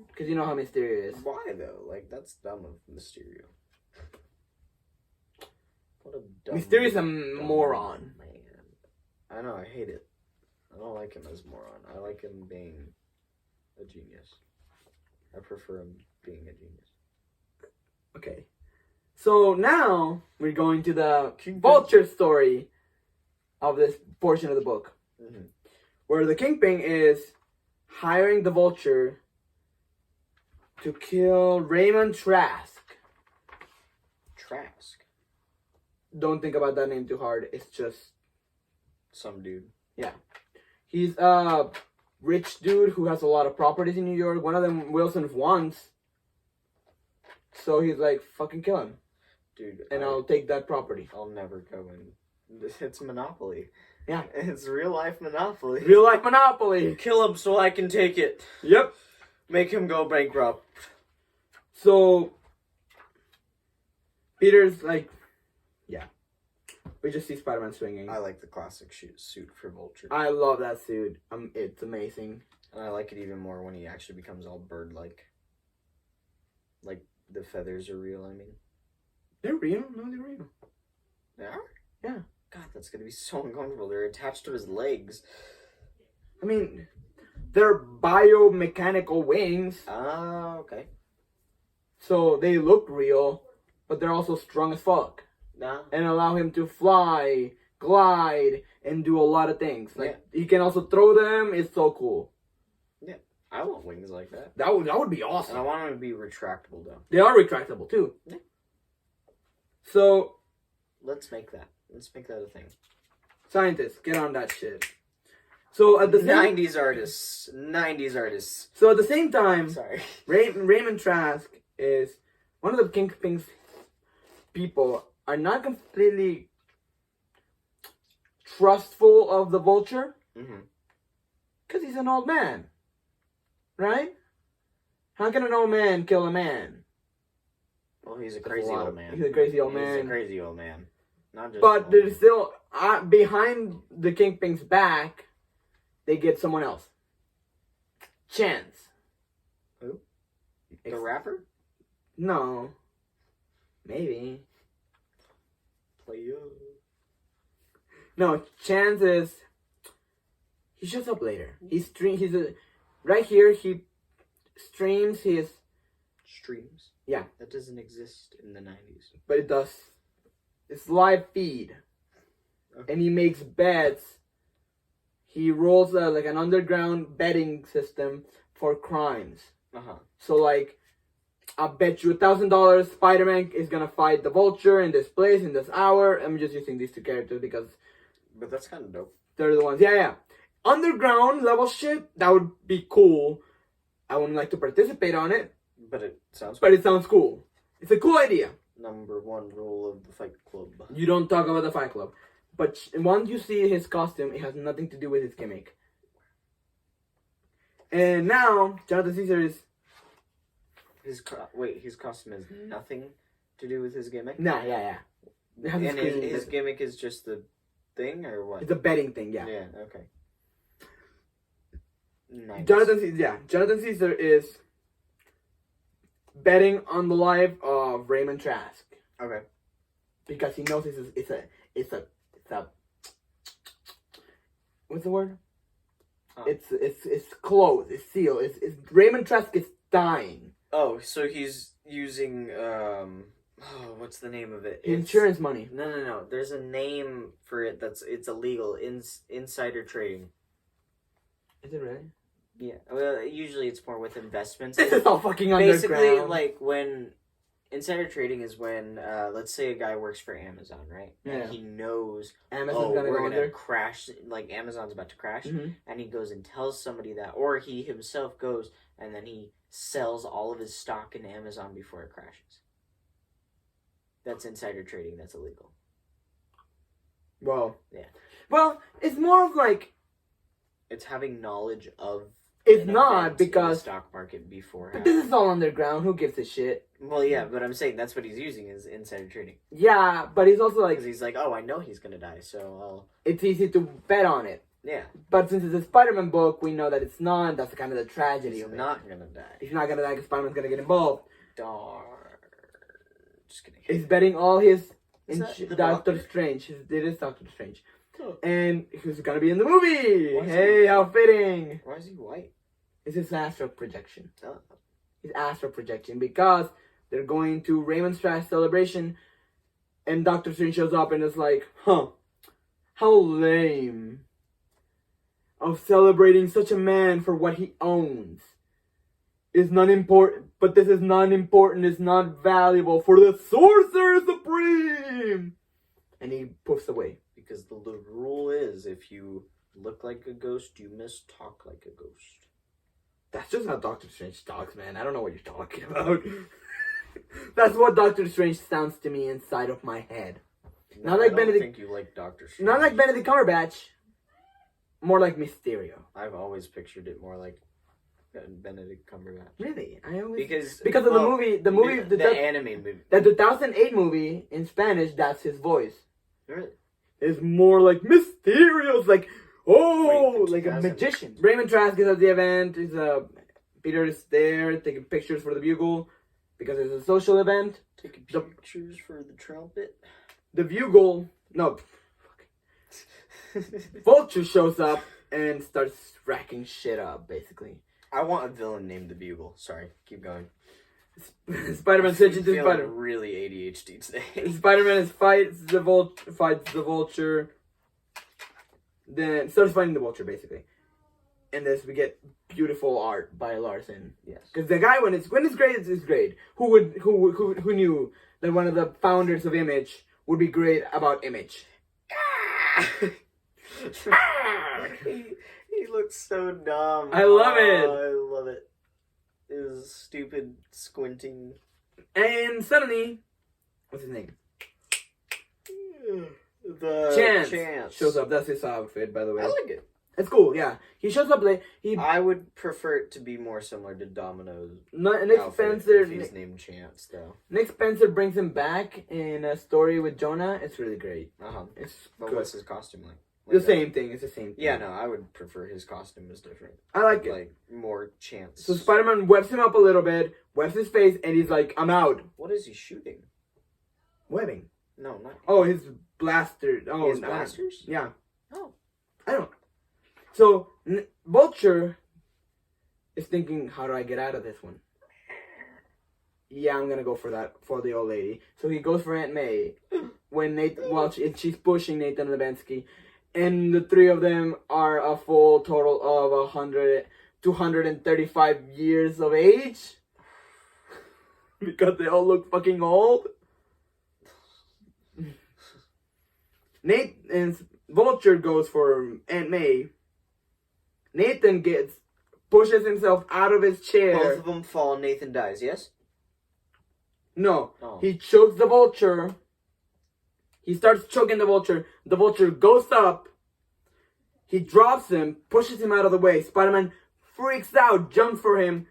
Because you know how Mysterio is.
Why though? Like that's dumb of Mysterio. What a dumb.
Mysterio's a moron.
Man, I know. I hate it. I don't like him as a moron. I like him being a genius. I prefer him being a genius.
Okay. So now we're going to the
Kingpin.
Vulture story of this portion of the book.
Mm-hmm.
Where the Kingpin is hiring the Vulture to kill Raymond Trask.
Trask?
Don't think about that name too hard. It's just...
some dude.
Yeah. He's a rich dude who has a lot of properties in New York. One of them Wilson wants. So he's like, fucking kill him.
Dude.
And I'll take that property.
I'll never go in. It's Monopoly.
Yeah.
It's real life Monopoly.
Real life Monopoly.
Kill him so I can take it.
Yep.
Make him go bankrupt.
So, Peter's like, yeah. We just see Spider-Man swinging.
I like the classic suit for Vulture.
I love that suit. It's amazing.
And I like it even more when he actually becomes all bird-like. Like, the feathers are real, I mean.
They're real? No, they're real.
They are?
Yeah.
God, that's gonna be so uncomfortable. They're attached to his legs.
I mean, they're biomechanical wings.
Ah, okay.
So they look real, but they're also strong as fuck.
Nah.
And allow him to fly, glide, and do a lot of things. Like, he can also throw them. It's so cool.
Yeah. I want wings like that.
That would be awesome.
And I want them to be retractable, though.
They are retractable, too.
Yeah.
So...
Let's make that. Let's make that a thing.
Scientists, get on that shit. So at the same...
90s artists. 90s artists.
So at the same time...
Sorry.
Raymond Trask is... One of the Kingpin's people are not completely trustful of the Vulture.
Mm-hmm.
Because he's an old man. Right? How can an old man kill a man?
Well, he's a crazy old man.
He's a crazy old man.
He's a crazy old man. Not just.
But there's still behind the Kingpin's back. They get someone else. Chance.
Who? The rapper?
No. Maybe. No, Chance is. He shows up later. Right here. He streams his.
Streams.
Yeah.
That doesn't exist in the 90s.
But it does. It's live feed. Okay. And he makes bets. He rolls like an underground betting system for crimes. So like, I bet you $1,000 Spider-Man is gonna fight the Vulture in this place in this hour. I'm just using these two characters because.
But that's kind of dope.
They're the ones. Yeah. Underground level shit. That would be cool. I wouldn't like to participate on it.
But it sounds.
But it sounds cool. It's a cool idea.
Number one rule of the Fight Club.
You don't talk about the Fight Club. But once you see his costume, it has nothing to do with his gimmick. And now, Jonathan Caesar is...
His costume has nothing to do with his gimmick?
Nah, yeah.
And his gimmick is just the thing, or what?
It's a betting thing, yeah.
Yeah, okay. Nice.
Jonathan Caesar is betting on the life of Raymond Trask.
Okay.
Because he knows it's a what's the word? It's closed. It's sealed. It's Raymond Trask is dying.
Oh, so he's using what's the name of it?
Insurance money.
No. There's a name for it it's illegal. Insider trading.
Is it really?
Yeah. Well, usually it's more with investments.
This is all fucking underground.
Basically, like when insider trading is when, let's say a guy works for Amazon, right?
Yeah.
And he knows,
Amazon's
gonna crash, like Amazon's about to crash,
mm-hmm.
and he goes and tells somebody that, or he himself goes and then he sells all of his stock in Amazon before it crashes. That's insider trading. That's illegal.
Well,
yeah.
Well, it's more of like...
It's having knowledge of...
It's not because...
the stock market before...
But this is all underground. Who gives a shit?
Well, yeah, but I'm saying that's what he's using is insider trading.
Yeah, but he's also like...
Because he's like, oh, I know he's going to die, so I'll...
It's easy to bet on it.
Yeah.
But since it's a Spider-Man book, we know that it's not. That's kind of the tragedy of it.
He's not going to die.
He's not going to die because Spider-Man's going to get involved.
Darn. Just kidding.
He's betting all his...
Doctor
Strange. It is Doctor Strange.
Oh.
And he's going to be in the movie. Hey, how fitting.
Why is he white?
It's his astral projection.
Oh.
His astral projection. Because they're going to Raymond Trask celebration. And Doctor Strange shows up and is like, huh. How lame. Of celebrating such a man for what he owns. Is not important, but this is not important, it's not valuable for the Sorcerer Supreme! And he poofs away.
Because the rule is, if you look like a ghost, you must talk like a ghost.
That's just how Doctor Strange talks, man. I don't know what you're talking about. That's what Doctor Strange sounds to me inside of my head.
No, not like Benedict. I don't think you like Doctor Strange.
Not like Benedict Cumberbatch. More like Mysterio.
I've always pictured it more like Benedict Cumberbatch.
Really? I always
because
of the movie, the
anime movie,
the 2008 movie in Spanish. That's his voice.
Really?
It's more like Mysterio's, like like a magician. Raymond Trask is at the event. Peter is there taking pictures for the Bugle because it's a social event.
Taking pictures for the trumpet.
The Bugle, no. Vulture shows up and starts racking shit up, basically.
I want a villain named the Bugle. Sorry, keep going.
Spider-Man switches to Spider-Man.
Really ADHD today.
Spider-Man fights the Vulture. Then starts fighting the Vulture, basically. And this we get beautiful art by Larson.
Yes. Because
the guy when it's great, it's great. Who knew that one of the founders of Image would be great about Image?
He looks so dumb.
I love it.
I love it. His stupid squinting.
And suddenly, what's his name?
The
Chance shows up. That's his outfit, by the way.
I like it.
It's cool, yeah. He shows up late.
I would prefer it to be more similar to Domino's.
Nick Spencer.
If he's named Chance, though.
Nick Spencer brings him back in a story with Jonah. It's really great.
It's but good. What's his costume like?
The same thing. It's the same thing.
Yeah, no, I would prefer his costume is different.
I like it.
Like more Chance.
So Spider-Man webs him up a little bit, webs his face, and he's like, "I'm out."
What is he shooting?
Webbing.
No, not.
Oh, his blaster. Oh,
his blasters.
Yeah.
Oh,
I don't. So Vulture is thinking, how do I get out of this one? Yeah, I'm gonna go for that for the old lady. So he goes for Aunt May when she's pushing Nathan Levensky, and the three of them are a full total of 235 years of age because they all look fucking old. Nate and Vulture goes for Aunt May. Nathan pushes himself out of his chair.
both of them fall and Nathan dies. Yes.
No,
Oh.
He chokes the Vulture. He starts choking the Vulture. The Vulture goes up. He drops him, pushes him out of the way. Spider-Man freaks out, jumps for him,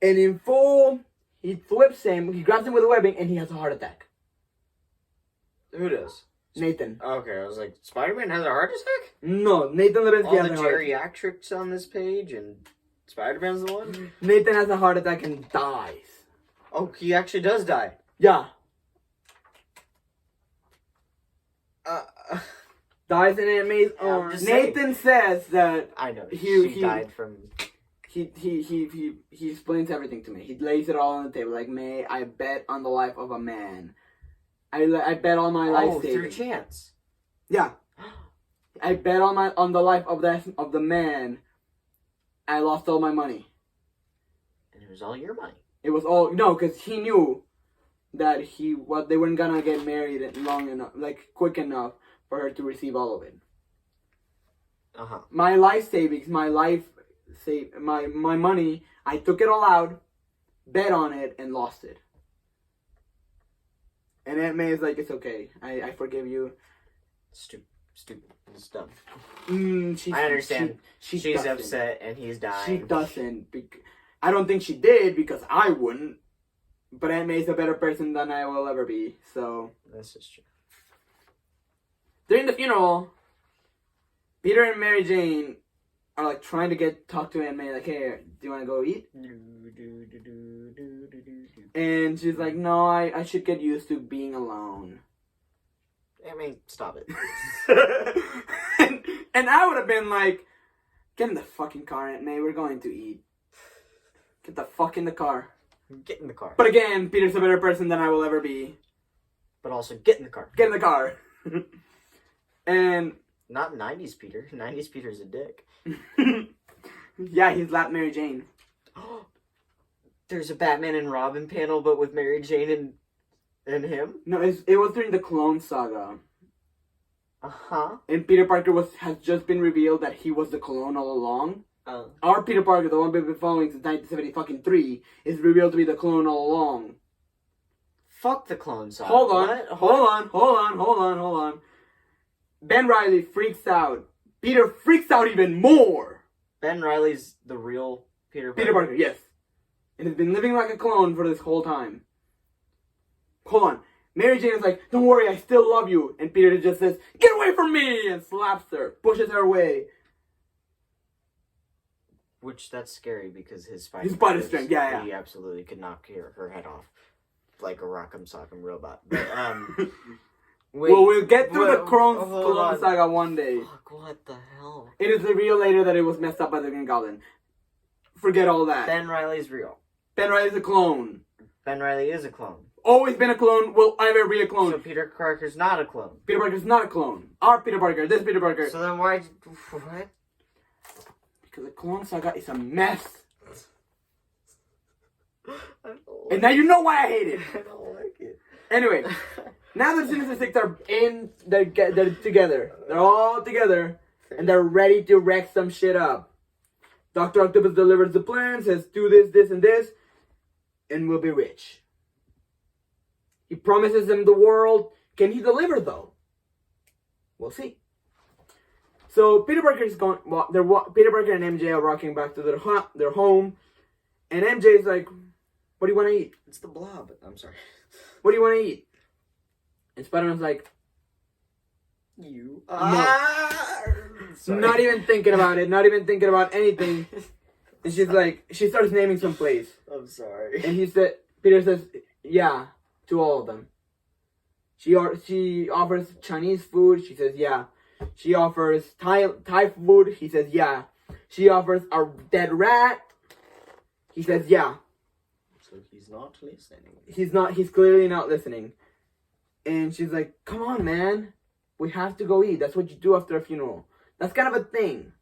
and in full, he flips him. He grabs him with a webbing, and he has a heart attack.
Who does?
Nathan.
Okay, I was like, Spider-Man has a heart attack?
No, Nathan Levensky
All
has
the
a heart attack.
geriatrics on this page, and Spider-Man's the one?
Nathan has a heart attack and dies.
Oh, he actually does die.
Yeah. Dies in Aunt May's arms. Nathan says that
I know.
He
died from...
he explains everything to me. He lays it all on the table. Like, May, I bet on the life of a man. I bet on my life savings.
Through Chance.
Yeah. I bet on the life of the man. I lost all my money.
And it was all your money.
It was all because he knew that they weren't gonna get married long enough, quick enough for her to receive all of it. My life savings, my money. I took it all out, bet on it, and lost it. And Aunt May is like, it's okay. I forgive you.
Stupid. It's dumb.
I
understand. She's upset and he's dying.
She doesn't. I don't think she did because I wouldn't. But Aunt May's a better person than I will ever be. So
this is true.
During the funeral, Peter and Mary Jane are trying to talk to Aunt May. Like, hey, do you want to go eat? And she's like, no, I should get used to being alone.
Aunt May, stop it.
and I would have been like, get in the fucking car, Aunt May. We're going to eat. Get the fuck in the car.
Get in the car.
But again, Peter's a better person than I will ever be.
But also, get in the car.
Get in the car. And...
Not 90s Peter. 90s Peter's a dick.
Yeah, he slapped Mary Jane.
There's a Batman and Robin panel, but with Mary Jane and him?
No, it was during the Clone Saga.
Uh-huh.
And Peter Parker has just been revealed that he was the clone all along. Our Peter Parker, the one we've been following since 1973, is revealed to be the clone all along.
Fuck the Clone Saga.
Hold on. Ben Reilly freaks out. Peter freaks out even more.
Ben Reilly's the real Peter Parker?
Peter Parker, yes. And has been living like a clone for this whole time. Hold on. Mary Jane is like, don't worry, I still love you. And Peter just says, get away from me! And slaps her. Pushes her away.
Which, that's scary because his fighting...
His body strength, yeah.
He absolutely could knock her head off. Like a rock'em sock'em robot. But, wait,
well, we'll get through the Clone Saga one day.
Fuck, what the hell?
It is revealed later that it was messed up by the Green Goblin. Forget all that.
Ben Reilly's real.
Ben Reilly's a clone.
Ben Reilly is a clone.
Always been a clone, will ever be a clone.
So Peter Parker's not a clone.
Peter Parker's not a clone. Our Peter Parker, this Peter Parker.
So then why... What?
Because the Clone Saga is a mess. And now you know why I hate it.
I don't like it.
Anyway, now the Sinister Six are they're together. They're all together. And they're ready to wreck some shit up. Dr. Octopus delivers the plan, says do this, this, and this, and we'll be rich. He promises them the world. Can he deliver, though? We'll see. So Peter Parker is going. Well, Peter Parker and MJ are walking back to their home, and MJ is like, "What do you want to eat?
It's the Blob. I'm sorry.
What do you want to eat?" And Spider-Man's like,
You.
not even thinking about it. Not even thinking about anything. And she's like, she starts naming some place.
I'm sorry.
And Peter says, yeah, to all of them. She offers Chinese food. She says, yeah. She offers Thai food. He says, yeah. She offers a dead rat. He says, yeah.
So he's not listening.
He's clearly not listening. And she's like, come on, man. We have to go eat. That's what you do after a funeral. That's kind of a thing.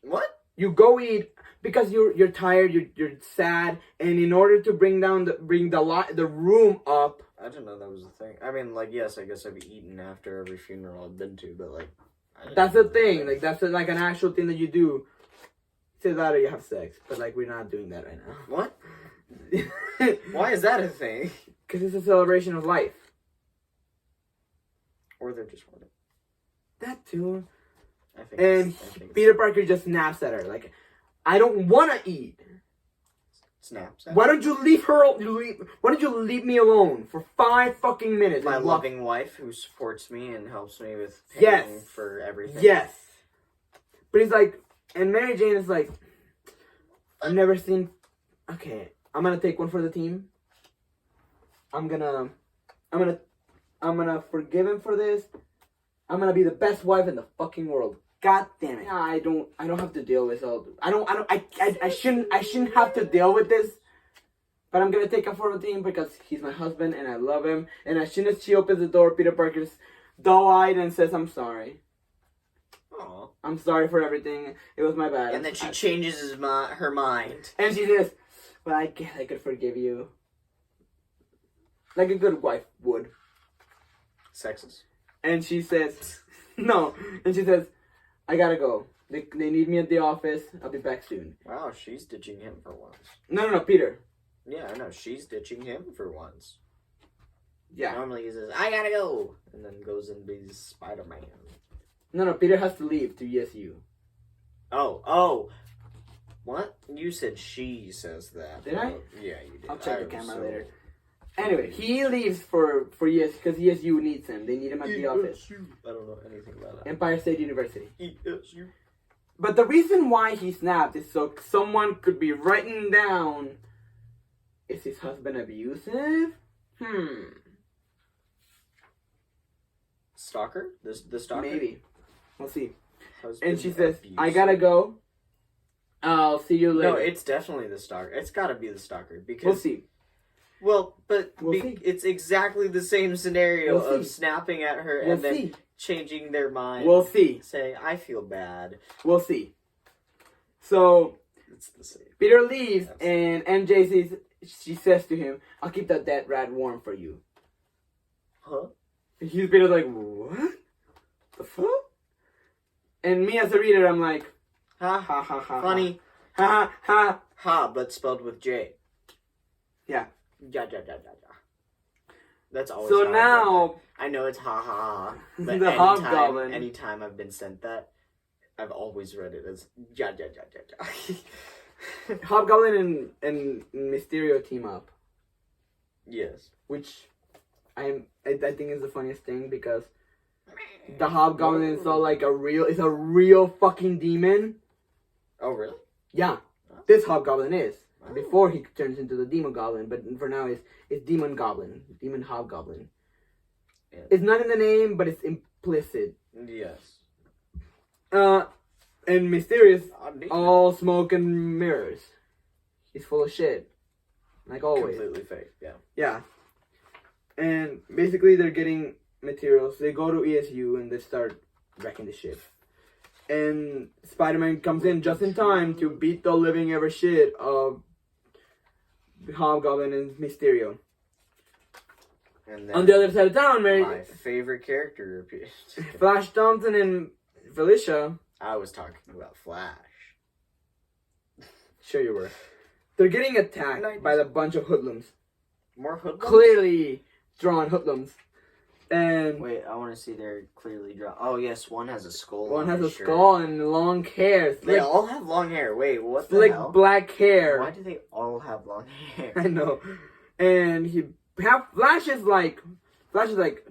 What?
You go eat because you're tired, you're sad, and in order to bring the room up.
I didn't know that was a thing. I mean, like, yes, I guess I've eaten after every funeral I've been to, but like,
that's a thing. Like, that's like an actual thing that you do. Say that or you have sex, but like we're not doing that right now.
What? Why is that a thing?
Because it's a celebration of life.
Or they're just horny.
That too.
I think
And Peter Parker just snaps at her like, I don't want to eat.
Snaps.
Why don't you leave her? Why don't you leave me alone for 5 fucking minutes?
My loving wife who supports me and helps me with paying for everything.
Yes. But he's like, and Mary Jane is like, I've never seen. Okay, I'm gonna take one for the team. I'm gonna forgive him for this. I'm gonna be the best wife in the fucking world. God damn it! I don't have to deal with all. I shouldn't have to deal with this. But I'm gonna take him for the team because he's my husband and I love him. And as soon as she opens the door, Peter Parker's dull-eyed and says, "I'm sorry.
Aww.
I'm sorry for everything. It was my bad."
And then she changes her mind.
And she says, "Well, I guess I could forgive you, like a good wife would."
Sexist.
And she says, "No." And she says, "I gotta go. They need me at the office. I'll be back soon."
Wow, she's ditching him for once.
No, Peter.
Yeah, I know. She's ditching him for once.
Yeah.
Normally he says, I gotta go. And then goes and be Spider-Man.
No, Peter has to leave to ESU.
Oh. What? You said she says that.
Did I?
Yeah, you did.
I'll check the camera later. Anyway, he leaves for ESU because ESU needs him. They need him at the office.
I don't know anything about that.
Empire State University.
ESU.
But the reason why he snapped is so someone could be writing down, is his husband abusive?
Stalker? The stalker?
Maybe. We'll see.
Husband
And she says,
abusive.
I gotta go. I'll see you later.
No, it's definitely the stalker. It's gotta be the stalker because
We'll see.
Well, but
We'll see.
it's exactly the same scenario
We'll
of
see.
snapping at her
We'll
and then
see.
changing their mind.
We'll see.
Say, I feel bad.
We'll see. So
It's the same.
Peter leaves and MJ says, she says to him, I'll keep that dead rat warm for you.
Huh?
And Peter's like, what? The fuck? And me as a reader, I'm like,
Ha
ha ha ha.
Funny.
Ha ha ha.
Ha, but spelled with J.
Yeah.
Ja. That's always
So
how I've read
now,
that. I know it's ha ha ha. But
The Hobgoblin.
anytime I've been sent that, I've always read it as ja.
Hobgoblin and Mysterio team up.
Yes.
Which I think is the funniest thing because the Hobgoblin is all like a real fucking demon.
Oh, really?
Yeah, this Hobgoblin is. Before he turns into the Demon Goblin, but for now it's Demon Goblin, Demon Hobgoblin.
Yeah.
It's not in the name, but it's implicit.
Yes.
And Mysterious,
Indeed.
all smoke and mirrors. He's full of shit, like always.
Completely fake, yeah.
Yeah. And basically they're getting materials. They go to ESU and they start wrecking the shit. And Spider-Man comes in just in time to beat the living ever shit of Hobgoblin and Mysterio.
And then
On the other side of town,
my favorite character appears.
Flash Thompson and Felicia.
I was talking about Flash.
Sure you were. They're getting attacked by a bunch of hoodlums.
More hoodlums?
Clearly drawn hoodlums. And
wait, I want to see their clearly drawn. Oh yes, one has a skull.
one
on
has a
his shirt.
skull and long hair.
They all have long hair. Wait, what the
Slick
hell?
black hair.
Why do they all have long hair?
I know. And Flash is like,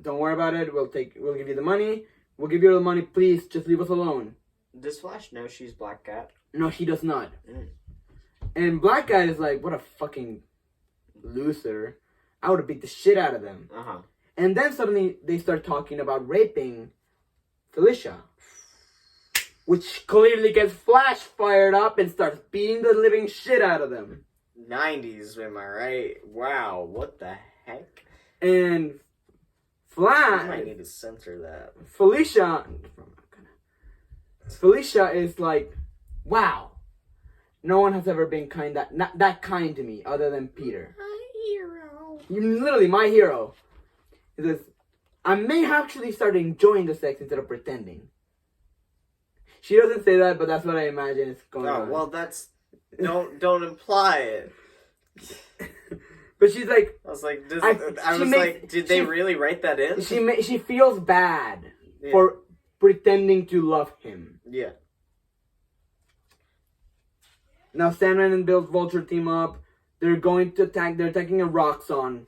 don't worry about it. We'll give you the money. We'll give you the money. Please, just leave us alone.
Does Flash know she's Black Cat?
No, she does not.
Mm.
And Black Cat is like, what a fucking loser. I would have beat the shit out of them.
Uh huh.
And then suddenly they start talking about raping Felicia. Which clearly gets Flash fired up and starts beating the living shit out of them.
90s, am I right? Wow, what the heck?
And
I might need to censor that.
Felicia is like, wow, no one has ever been not that kind to me other than Peter.
My hero.
You're literally my hero. He says, I may actually start enjoying the sex instead of pretending. She doesn't say that, but that's what I imagine is going on.
Oh, well, that's... Don't imply it.
But she's like...
I was like, did they really write that in?
She feels bad for pretending to love him.
Yeah.
Now Sandman and Bill's Vulture team up. They're going to attack. They're attacking a Roxxon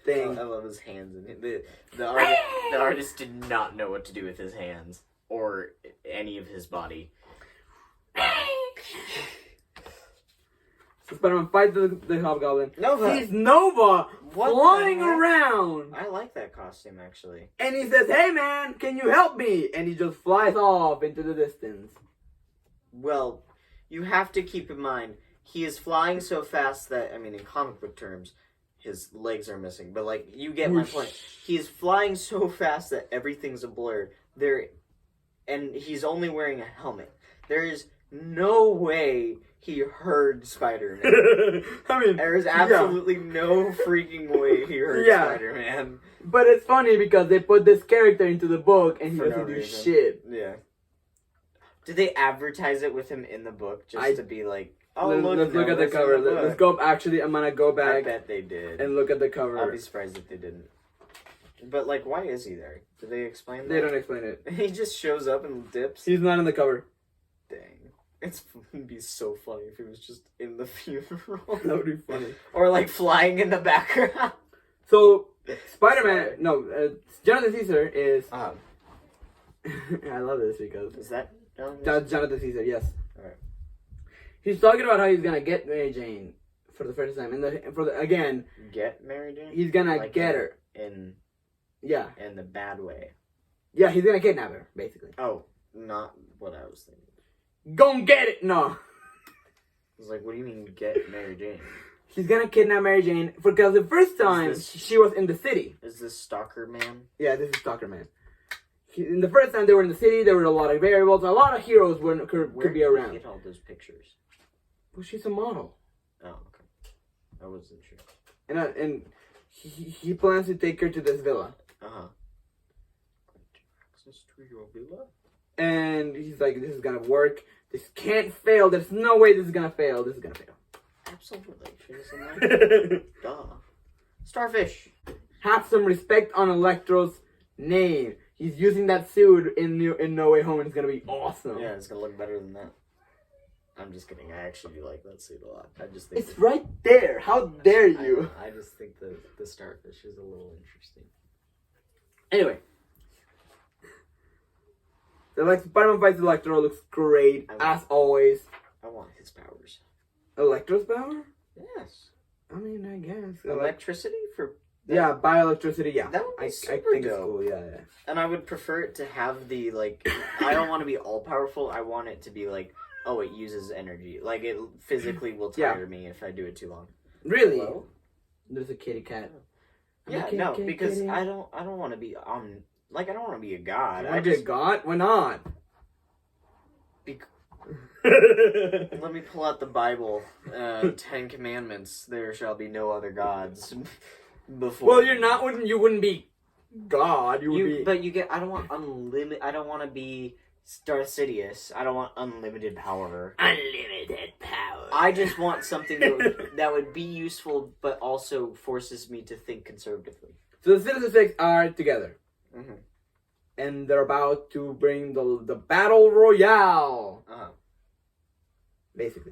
thing.
I love his hands. The artist did not know what to do with his hands or any of his body.
So Spider-Man fights the Hobgoblin.
Nova!
Sees Nova
What
flying
the heck?
around.
I like that costume, actually.
And he says, hey man, can you help me? And he just flies off into the distance.
Well, you have to keep in mind, he is flying so fast that, I mean, in comic book terms, his legs are missing. But, like, you get my point. He is flying so fast that everything's a blur. And he's only wearing a helmet. There is no way he heard Spider-Man.
I mean,
there is absolutely no freaking way he heard Spider-Man.
But it's funny because they put this character into the book and he
For
doesn't
no
do
reason.
shit.
Yeah. Did they advertise it with him in the book just to be like, oh,
let's look at the cover. Let's go. Actually, I'm gonna go back.
I bet they did.
And look at the cover.
I'd be surprised if they didn't. But, like, why is he there? Did they explain that?
They don't explain it.
He just shows up and dips?
He's not in the cover.
Dang. It'd be so funny if he was just in the funeral.
That would be funny.
Or, like, flying in the background.
So, Spider-Man, Jonathan Caesar is... I love this because...
Is that...
That's Jonathan Caesar, yes.
Alright.
He's talking about how he's gonna get Mary Jane for the first time. Again...
Get Mary Jane?
He's gonna
like
get her.
In the bad way.
Yeah, he's gonna kidnap her, basically.
Oh, not what I was thinking.
Go get it! No.
I was like, what do you mean get Mary Jane?
He's gonna kidnap Mary Jane because the first time she was in the city.
Is this Stalker Man?
Yeah, this is Stalker Man. In the first time they were in the city, there were a lot of variables. A lot of heroes could be around.
Where did you get all those pictures?
Well, she's a model.
Oh, okay. I wasn't sure.
And he plans to take her to this villa.
Uh-huh. Access to your villa?
And he's like, this is gonna work. This can't fail. There's no way this is gonna fail. This is gonna fail.
Absolutely. She doesn't like duh. Starfish.
Have some respect on Electro's name. He's using that suit in No Way Home and it's gonna be awesome.
Yeah, it's gonna look better than that. I'm just kidding. I actually do like that suit a lot. I just think
it's right there. How dare you?
I just think the starfish is a little interesting.
Anyway. So like Spider-Man fights Electro looks great as always.
I want his powers.
Electro's power?
Yes.
I mean, I guess.
Electricity for
yeah, bioelectricity, yeah.
That would be super
I think
dope.
it's cool, yeah.
And I would prefer it to have the, like, I don't want to be all powerful. I want it to be like, oh, it uses energy. Like, it physically will tire me if I do it too long.
Really?
Hello?
There's a kitty cat.
Yeah, no, because I don't want to be I don't want to be a god.
I just god? Why not?
Let me pull out the Bible. 10 Commandments. There shall be no other gods. Before.
Well, you wouldn't be God. You would be.
But you get. I don't want unlimited. I don't want to be Darth Sidious. I don't want unlimited power.
Unlimited power.
I just want something that would be useful, but also forces me to think conservatively.
So the Sinister Six are together.
Mm-hmm.
And they're about to bring the Battle Royale.
Uh-huh.
Basically.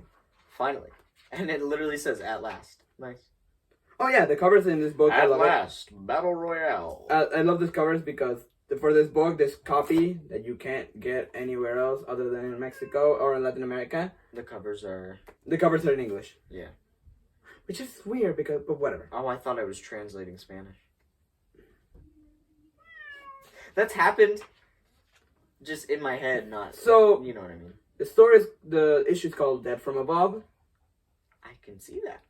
Finally. And it literally says, at last. Nice.
Oh yeah, the covers in this book.
At
I love
last, Battle Royale.
I love these covers because for this book, this copy that you can't get anywhere else other than in Mexico or in Latin America.
The covers are
in English.
Yeah.
Which is weird but whatever.
Oh, I thought I was translating Spanish. That's happened just in my head, not...
So,
you know what I mean.
The issue's called Dead from Above.
I can see that.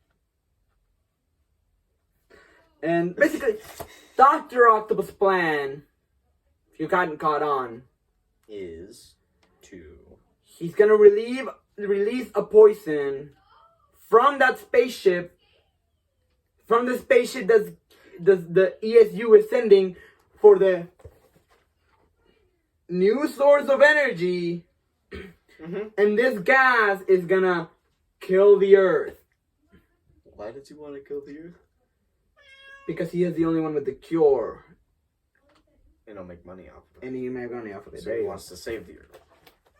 And basically, Dr. Octopus' plan, if you hadn't caught on,
Is to...
he's gonna release a poison from that spaceship, from the spaceship that the ESU is sending for the new source of energy,
Mm-hmm.
and this gas is gonna kill the Earth.
Why does he want to kill the Earth?
Because he is the only one with the cure.
And he'll make money off of it.
And he can make money off of it.
So he wants to save the Earth.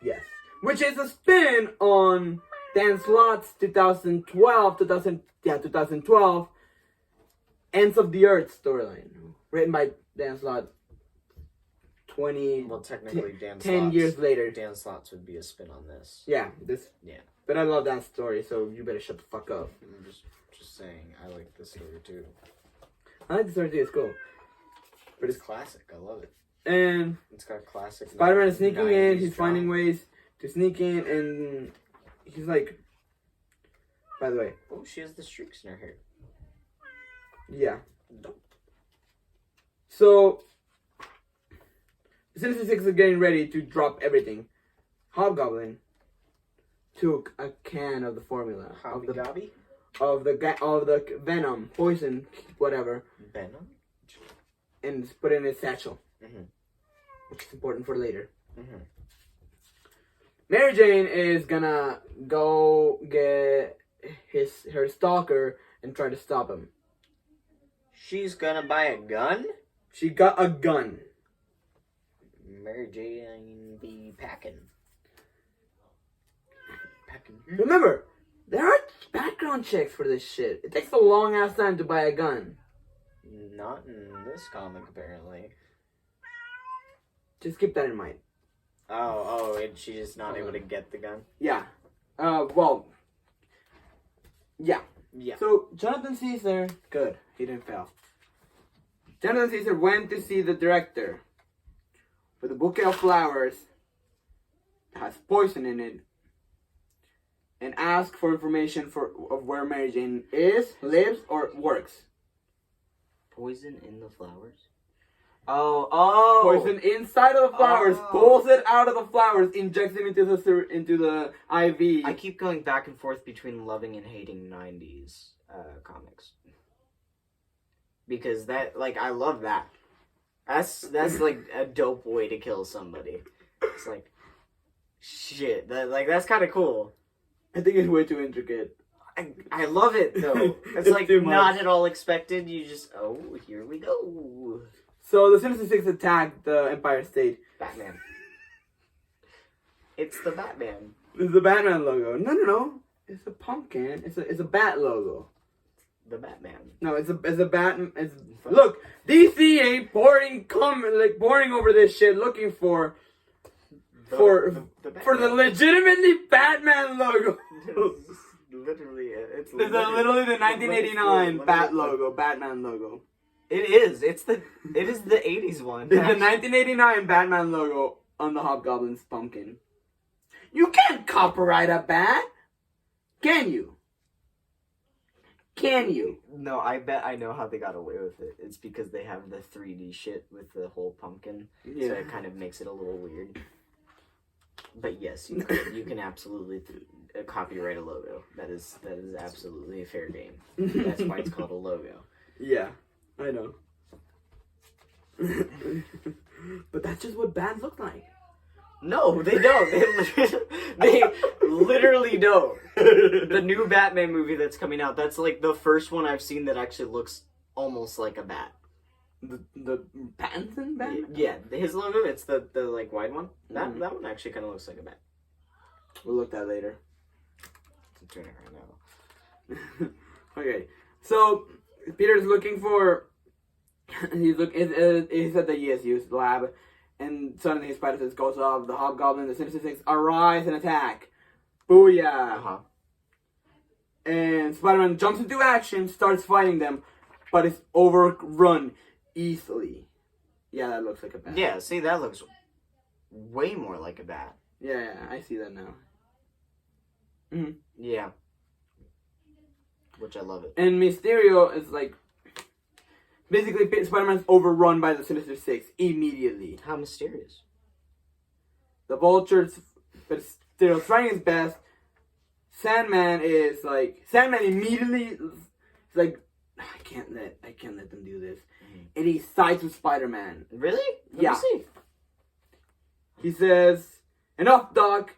Yes. Which is a spin on Dan Slott's 2012 Ends of the Earth storyline. Written by Dan Slott
Well, technically,
10 years later.
Dan Slott's would be a spin on this.
Yeah.
Yeah.
But I love that story, so you better shut the fuck up.
I'm just saying, I like this story too.
I like the story too, it's cool.
But it's classic. I love it.
And
It's got classic.
Spider-Man is sneaking in,
90s
he's finding
drama.
ways to sneak in, and he's like, by the way,
Oh, she has the streaks in her hair.
yeah.
Dope.
So, the Sinister Six is getting ready to drop everything. Hobgoblin took a can of the formula
Hobby Gobby?
of the venom, poison, whatever,
Venom?
and just put it in his satchel,
Mm-hmm.
which is important for later.
Mm-hmm.
Mary Jane is gonna go get her stalker and try to stop him.
She's gonna buy a gun?
She got a gun.
Mary Jane be packing. Packing.
Remember, there are background checks for this shit. It takes a long ass time to buy a gun.
Not in this comic, apparently.
Just keep that in mind.
And she's just not able to get the gun?
Yeah. Yeah.
Yeah.
So, Jonathan Caesar, good, he didn't fail. Jonathan Caesar went to see the director with a bouquet of flowers that has poison in it and asked for information of where Mary Jane lives, or works.
Poison in the flowers? Oh!
Poison inside of the flowers,
Oh.
pulls it out of the flowers, injects it into the IV.
I keep going back and forth between loving and hating 90s comics. Because I love that. That's like a dope way to kill somebody. It's like, shit, that's kind of cool.
I think it's way too intricate.
I love it, though. It's like
too much.
not at all expected. You just, here we go.
So the Sinister Six attacked the Empire State.
Batman. It's the Batman.
This is the Batman logo. No. It's a pumpkin. It's a bat logo.
The Batman.
No, it's a bat. Look, DC ain't pouring over this shit looking for the legitimately Batman logo.
Literally, it's
literally the 1989 Batman logo.
It is. It is the 80s one.
It's the 1989 Batman logo on the Hobgoblin's pumpkin. You can't copyright a bat, can you? Can you?
No, I bet I know how they got away with it. It's because they have the 3D shit with the whole pumpkin, so it kind of makes it a little weird. But yes, you can absolutely copyright a logo. That is absolutely a fair game. That's why it's called a logo.
Yeah, I know. But that's just what bats look like.
No, they don't. They literally don't. The new Batman movie that's coming out, that's like the first one I've seen that actually looks almost like a bat.
The Pattinson Batman?
Yeah, his logo. It's the like wide one. That
Mhm.
that one actually kind of looks like a bat.
We'll look that later.
I'm doing it right now.
Okay, so Peter's looking for. He's he's at the ESU's lab, and suddenly his spider sense goes off. The Hobgoblin, the Sinister Six arise and attack. Booyah!
Uh-huh.
And Spider-Man jumps into action, starts fighting them, but is overrun easily. Yeah, that looks like a bat.
Yeah, see, that looks way more like a bat.
Yeah, I see that now. Mm-hmm.
Yeah. Which I love it.
And Mysterio is like... Basically, Spider-Man's overrun by the Sinister Six immediately.
How mysterious.
The Vulture's but still trying his best. Sandman immediately is like, I can't let them do this.
Mm-hmm.
And he sides with Spider-Man.
Really? Let
Yeah.
me see.
He says, "Enough, Doc.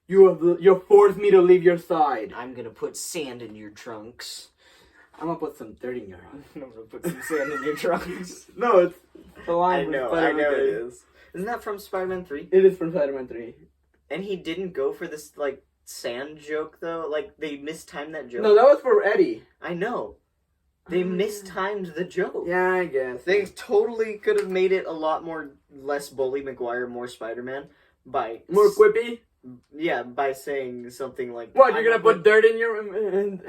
You forced me to leave your side.
I'm gonna put sand in your trunks.
I'm gonna put some dirt in your eye."
I'm gonna put some sand in your trunks.
No, it's the line
I
from
know
Spider-Man 3.
it is. Isn't that from Spider-Man 3?
It is from Spider-Man 3.
And he didn't go for this, like, sand joke, though? Like, they mistimed that joke.
No, that was for Eddie.
I know. They mistimed the joke.
Yeah, I guess.
They totally could have made it a lot more, less Bully Maguire, more Spider-Man by...
More quippy?
Yeah, by saying something like...
What, you're gonna put dirt in your...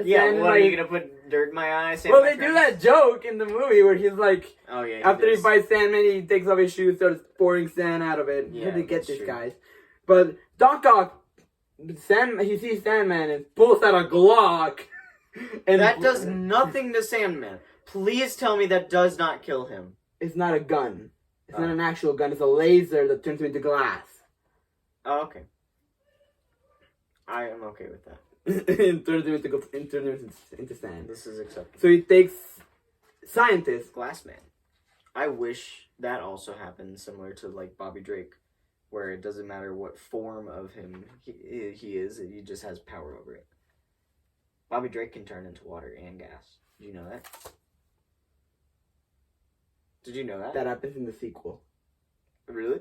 Yeah,
sand in
what,
my...
are you gonna put dirt in my eye? Sand
Well,
in my
they do
trunks?
that joke in the movie where he's like...
Oh, yeah.
After he
does.
fights Sandman, he takes off his shoes, starts pouring sand out of it.
Yeah,
How to get
that's
this,
true.
guys? But Doc Ock, he sees Sandman and pulls out a Glock. And
That does nothing to Sandman. Please tell me that does not kill him.
It's not a gun. It's not an actual gun. It's a laser that turns him into glass.
Oh, okay. I am okay with that.
And turns him into sand.
This is acceptable.
So he takes scientists.
Glassman. I wish that also happened similar to like Bobby Drake, where it doesn't matter what form of him he is, he just has power over it. Bobby Drake can turn into water and gas. Did you know that? Did you know that?
That happens in the sequel.
Really?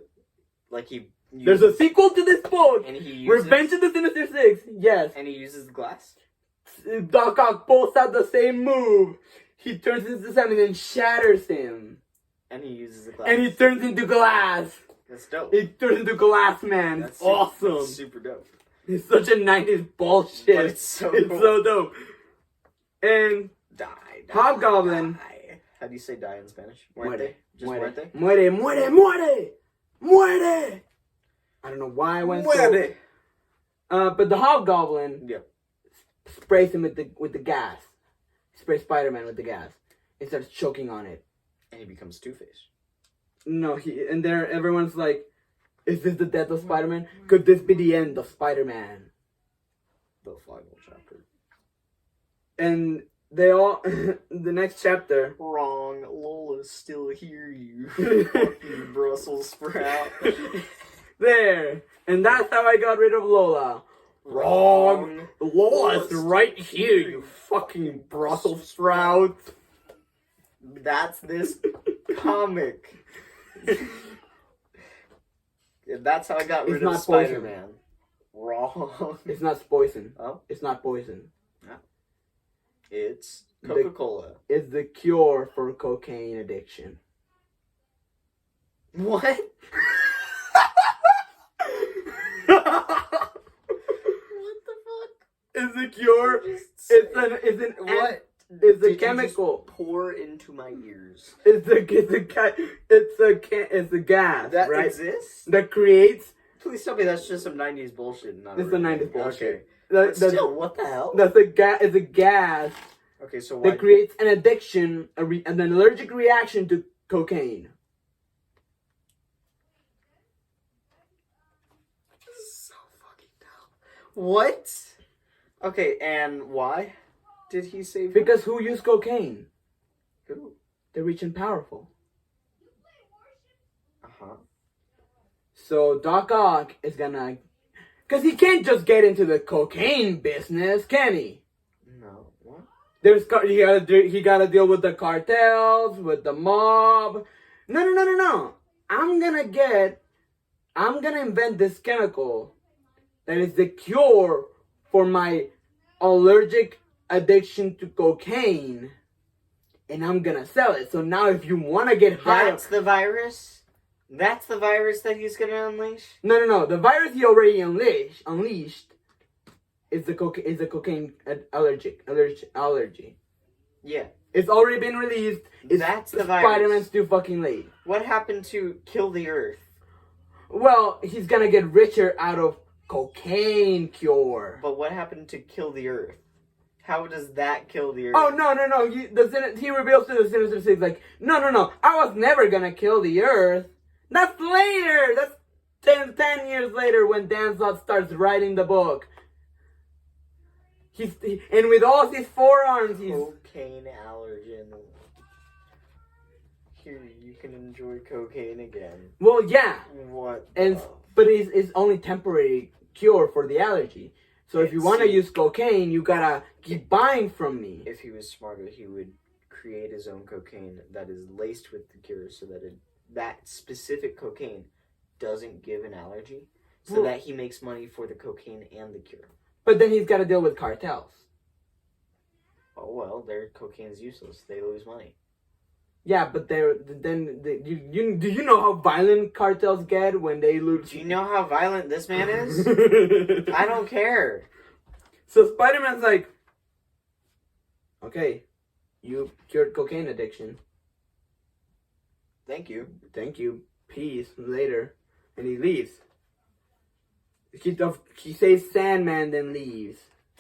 Like he
There's a sequel to this book.
and he uses,
Revenge of the Sinister Six. Yes.
and he uses the glass?
Doc Ock pulls out the same move. He turns into something and shatters him.
And he uses the glass.
And he turns into glass.
That's dope.
He turns into Glass Man.
That's
It's awesome.
That's super dope.
It's such a 90s bullshit.
But it's so
It's
cool.
so dope. And
Die.
Hobgoblin.
Die. How do you say die in Spanish?
Muere.
Just muerte?
Muere, muere, muere! Muere! I don't know why I went so... but the Hobgoblin
Yeah.
sprays him with the gas. Sprays Spider-Man with the gas. He starts choking on it.
And he becomes Two-Face.
No, everyone's like, is this the death of Spider-Man? Could this be the end of Spider-Man?
The final chapter.
And they all, the next chapter.
Wrong. Lola's still here, you fucking Brussels sprout.
There. And that's how I got rid of Lola. Wrong. Lola's right here, you fucking Brussels sprout.
That's this comic. Yeah, that's how I got rid
It's
of
not poison.
Spider-Man. Wrong.
It's not poison.
Oh?
It's not poison.
It's Coca-Cola.
It's the cure for cocaine addiction.
What? What the fuck?
It's the cure.
Just
It's
say-
an
What?
It's a
Did you
chemical.
just pour into my ears.
It's a gas,
That
right?
exists?
That creates.
Please tell me that's just some 90s bullshit. Not
It's
a
the
real
90s
thing.
bullshit.
Okay.
That,
But still, what the hell?
that's a gas. It's a gas
Okay, so why?
that creates an addiction, an allergic reaction to cocaine.
This is so fucking dumb. What? Okay, and why did he save him?
Because who used cocaine?
Who?
The rich and powerful.
Uh-huh.
So Doc Ock is gonna, because he can't just get into the cocaine business, can he?
No. What?
He gotta deal with the cartels, with the mob. No. I'm gonna invent this chemical that is the cure for my allergic addiction to cocaine. And I'm gonna sell it. So now if you wanna get high...
That's the virus? That's the virus that he's gonna unleash?
No. The virus he already unleashed is the cocaine allergy.
Yeah.
It's already been released.
That's the virus.
Spider-Man's too fucking late.
What happened to kill the Earth?
Well, he's gonna get richer out of cocaine cure.
But what happened to kill the Earth? How does that kill the Earth?
Oh, no. He reveals to the Sinister Six, like, no. I was never gonna kill the Earth. That's later. That's 10 years later when Dan Slott starts writing the book. And with all his forearms, he's...
Cocaine allergen. Here, you can enjoy cocaine again.
Well, yeah.
What?
But it's only temporary cure for the allergy. So if you want to use cocaine, you gotta keep buying from me.
If he was smarter, he would create his own cocaine that is laced with the cure so that that specific cocaine doesn't give an allergy. So that he makes money for the cocaine and the cure.
But then he's got to deal with cartels.
Oh, well, their cocaine's useless. They lose money.
Yeah, but do you know how violent cartels get when they lose?
Do you know how violent this man is? I don't care.
So Spider-Man's like, okay, you cured cocaine addiction.
Thank you.
Peace. Later. And he leaves. He saves Sandman, then leaves.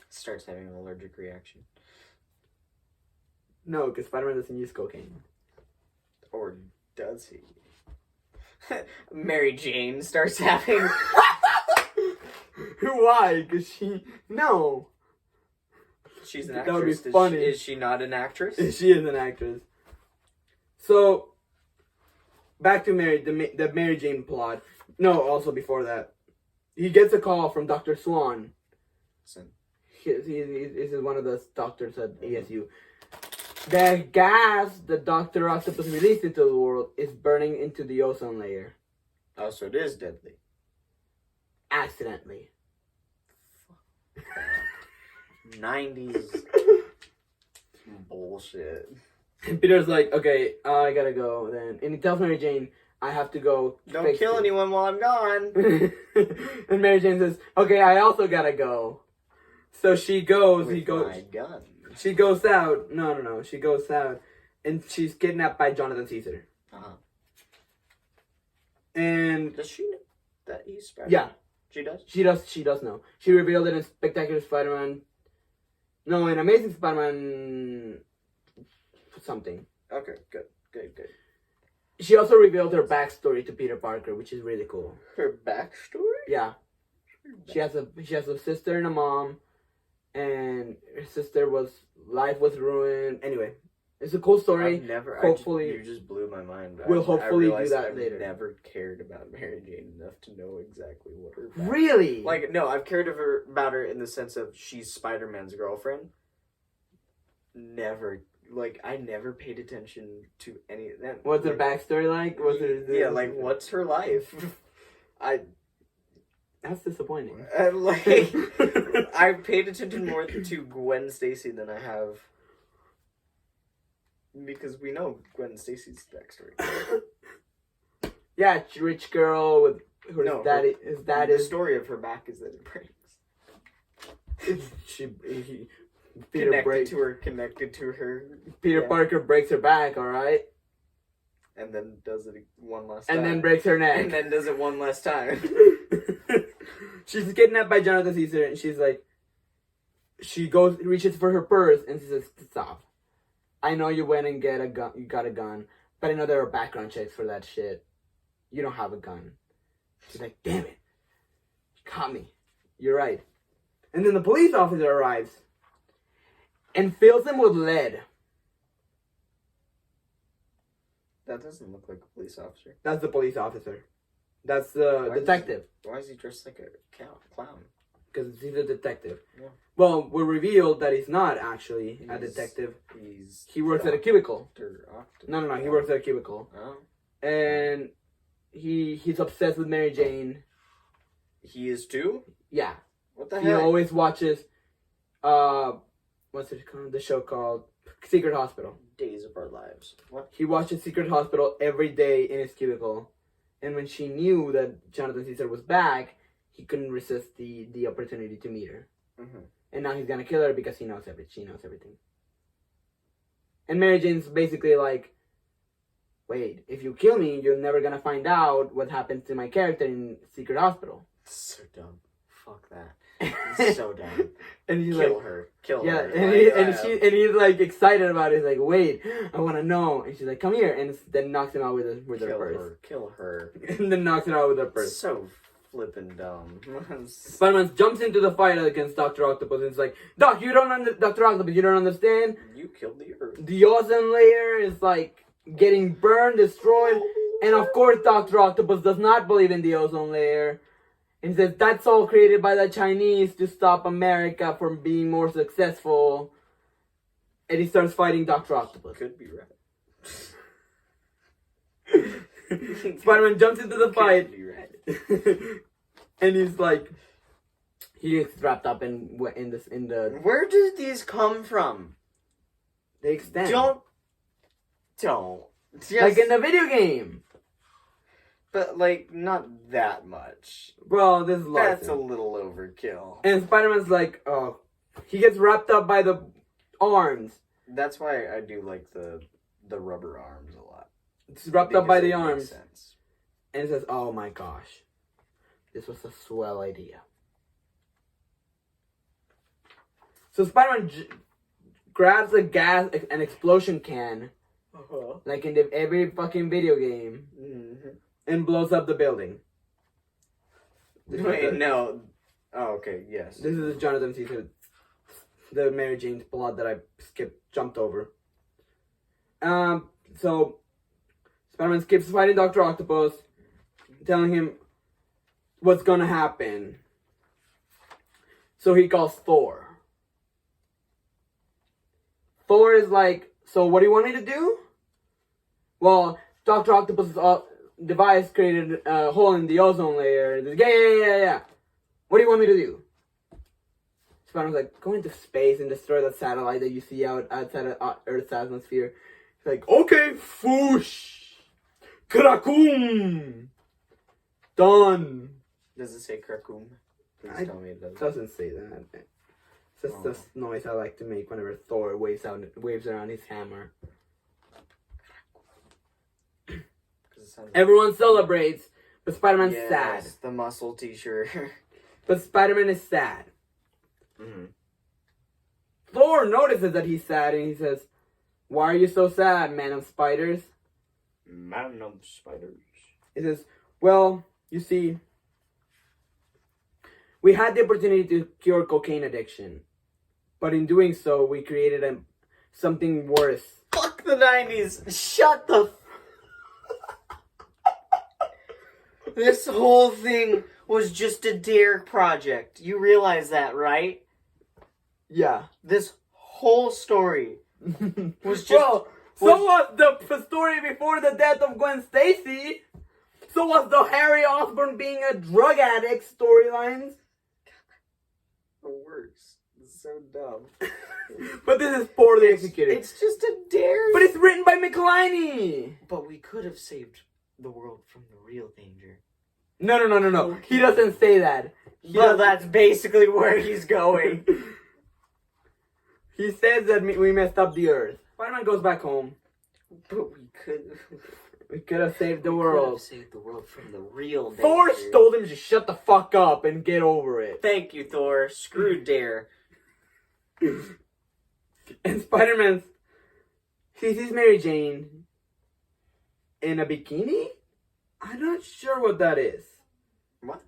Starts having an allergic reaction.
No, because Spider-Man doesn't use cocaine.
Or does he? Mary Jane starts having...
Why? Because No.
She's an
That
actress.
would be funny.
Is she not an actress?
She is an actress. So, back to the Mary Jane plot. No, also before that. He gets a call from Dr. Swan. This is one of the doctors at ASU. The gas that Dr. Octopus released into the world is burning into the ozone layer.
Oh, so it is deadly.
Accidentally.
90s bullshit.
And Peter's like, okay, I gotta go then. And he tells Mary Jane, I have to go.
Don't kill anyone while I'm gone.
And Mary Jane says, okay, I also gotta go. So she goes.
With my gun.
She goes out. No. She goes out. And she's kidnapped by Jonathan Caesar.
Uh-huh.
And...
Does she know that he's Spider-Man?
Yeah.
She does?
She does know. She revealed it in Spectacular Spider-Man. No, in Amazing Spider-Man... something.
Okay, good.
She also revealed her backstory to Peter Parker, which is really cool.
Her backstory?
Yeah. She has a sister and a mom, and her sister life was ruined. Anyway, it's a cool story.
You just blew my mind.
We'll hopefully do that later.
I've never cared about Mary Jane enough to know exactly what her
Really?
Like, no, I've cared about her in the sense of she's Spider-Man's girlfriend. I never paid attention to any of that.
What's her backstory like?
What's her life?
That's disappointing.
I've paid attention more to Gwen Stacy than I have, because we know Gwen Stacy's backstory.
Yeah, rich girl with his daddy.
The story of her back is that it breaks. Connected to her.
Peter Parker breaks her back, alright?
And then does it one last time.
And then breaks her neck.
And then does it one last time.
She's kidnapped by Jonathan Caesar, and she's like... She reaches for her purse, and she says, stop. I know you went and you got a gun, but I know there are background checks for that shit. You don't have a gun. She's like, damn it. You caught me. You're right. And then the police officer arrives and fills him with lead.
That doesn't look like a police officer.
That's the police officer. That's the detective.
Why is he dressed like a clown?
because he's a detective.
Yeah.
Well, we're revealed that he's not actually a detective. He works at a cubicle. No. He works at a cubicle.
Oh.
And he's obsessed with Mary Jane.
He is too?
Yeah.
What the
He
heck?
always watches, what's it called? The show called Secret Hospital.
Days of Our Lives. What?
He watches Secret Hospital every day in his cubicle. And when she knew that Jonathan Caesar was back, he couldn't resist the opportunity to meet her.
Mm-hmm.
And now he's gonna kill her because she knows everything. And Mary Jane's basically like, wait, if you kill me, you're never gonna find out what happens to my character in Secret Hospital.
So dumb. Fuck that. It's so dumb.
And he's
Kill
like,
her. Kill
yeah,
her.
and he's like excited about it. He's like, wait, I want to know. And she's like, come here, and then knocks him out with her purse.
Kill her.
And then knocks him out with her purse.
So flippin' dumb.
Spider-Man jumps into the fight against Dr. Octopus, and it's like, Dr. Octopus, you don't understand.
You killed the Earth.
The ozone layer is like getting burned, destroyed, and of course, Dr. Octopus does not believe in the ozone layer. And says that's all created by the Chinese to stop America from being more successful. And he starts fighting Dr. Octopus.
Could be right.
Spider-Man jumps into the fight.
Could be right.
And he's like, he gets wrapped up in the.
Where did these come from?
They extend.
Don't. Just,
like in the video game.
But, like, not that much.
Bro, this is Larson.
That's a little overkill.
And Spider-Man's like, oh. He gets wrapped up by the arms.
That's why I do like the rubber arms a lot.
It's wrapped up by the
Because it
arms.
makes sense.
And it says, oh my gosh. This was a swell idea. So Spider-Man grabs an explosion can, like in every fucking video game, and blows up the building.
Wait, no. Oh, okay, yes.
This is Jonathan Caesar, the Mary Jane's plot that I jumped over. So Spider-Man skips fighting Dr. Octopus, telling him what's gonna happen. So he calls Thor. Thor is like, so what do you want me to do? Well, Dr. Octopus's device created a hole in the ozone layer. Yeah. What do you want me to do? Spider-Man's like, go into space and destroy that satellite that you see outside of Earth's atmosphere. He's like, okay, foosh. Krakum. Done.
Does it say Krakum? Please tell me it doesn't.
It doesn't say that. It's just the noise I like to make whenever Thor waves around his hammer. Everyone celebrates, but Spider-Man's sad.
The muscle t-shirt.
But Spider-Man is sad.
Mm-hmm.
Thor notices that he's sad and he says, why are you so sad, man of spiders?
Man of spiders.
He says, well, you see, we had the opportunity to cure cocaine addiction. But in doing so, we created something worse.
Fuck the 90s. Shut the This whole thing was just a dare project. You realize that, right?
Yeah.
This whole story was just...
Well, so was the story before the death of Gwen Stacy. So was the Harry Osborn being a drug addict storylines.
The worst. It's so dumb.
But this is poorly executed.
It's just a dare.
But it's written by McLeany.
But we could have saved the world from the real danger.
No. He doesn't say that.
Well, that's basically where he's going.
He says that we messed up the Earth. Spider-Man goes back home.
But we could...
We could have saved the
We
world.
could have saved the world from the real danger.
Thor told him to shut the fuck up and get over it.
Thank you, Thor. Screw dare.
And Spider-Man, he sees Mary Jane in a bikini? I'm not sure what that is.
What?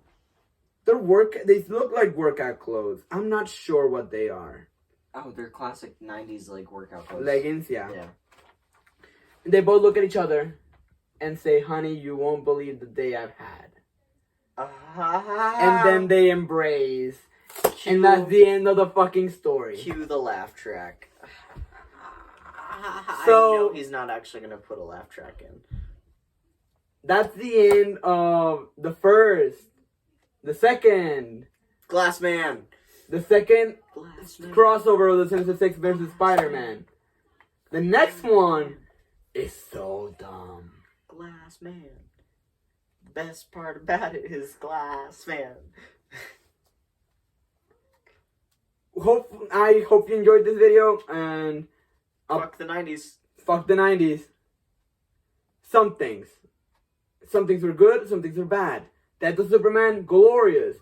They look like workout clothes. I'm not sure what they are.
Oh, they're classic 90s, like, workout clothes.
Leggings, yeah.
Yeah.
And they both look at each other and say, honey, you won't believe the day I've had. And then they embrace. And that's the end of the fucking story.
Cue the laugh track.
So-
I know he's not actually gonna put a laugh track in.
That's the end of the first, the second
Glass Man.
crossover of the Sinister Six versus Spider-Man. The next one is so dumb.
Glass Man. Best part about it is Glass Man.
I hope you enjoyed this video, and
Fuck the 90s.
fuck the 90s. Some things were good, some things were bad. Death of Superman, glorious.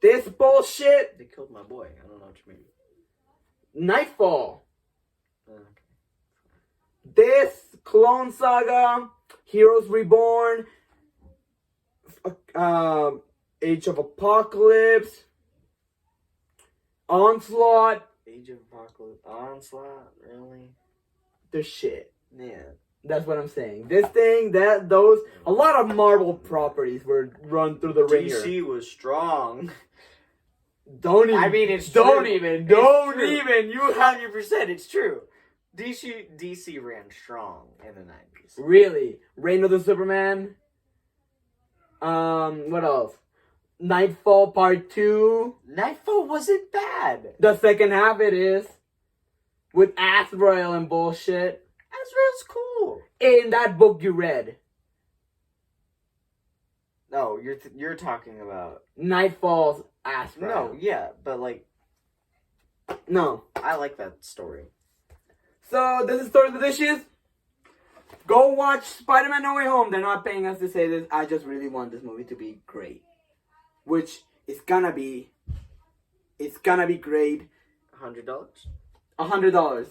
This bullshit,
They killed my boy. I don't know what you mean.
Nightfall.
Okay.
This Clone Saga, Heroes Reborn, Age of Apocalypse, Onslaught,
Age of Apocalypse. Onslaught? Really?
the shit.
Yeah.
That's what I'm saying. This thing, those, a lot of Marvel properties were run through the ringer.
DC was strong.
Don't even.
I mean, it's
don't
true.
even.
It's
Don't
true.
even. You have
100%, it's true. DC ran strong in the 90s.
really Reign of the Superman. What else? Nightfall Part 2.
Nightfall wasn't bad.
The second half it is with Azrael and bullshit.
Azrael's cool.
In that book you read,
No, you're talking about...
Nightfall's Azrael.
No, yeah, but like,
No.
I like that story.
So this is Stories with Issues. Go watch Spider-Man No Way Home. They're not paying us to say this. I just really want this movie to be great. Which is gonna be. It's gonna be great.
$100?
$100. $100.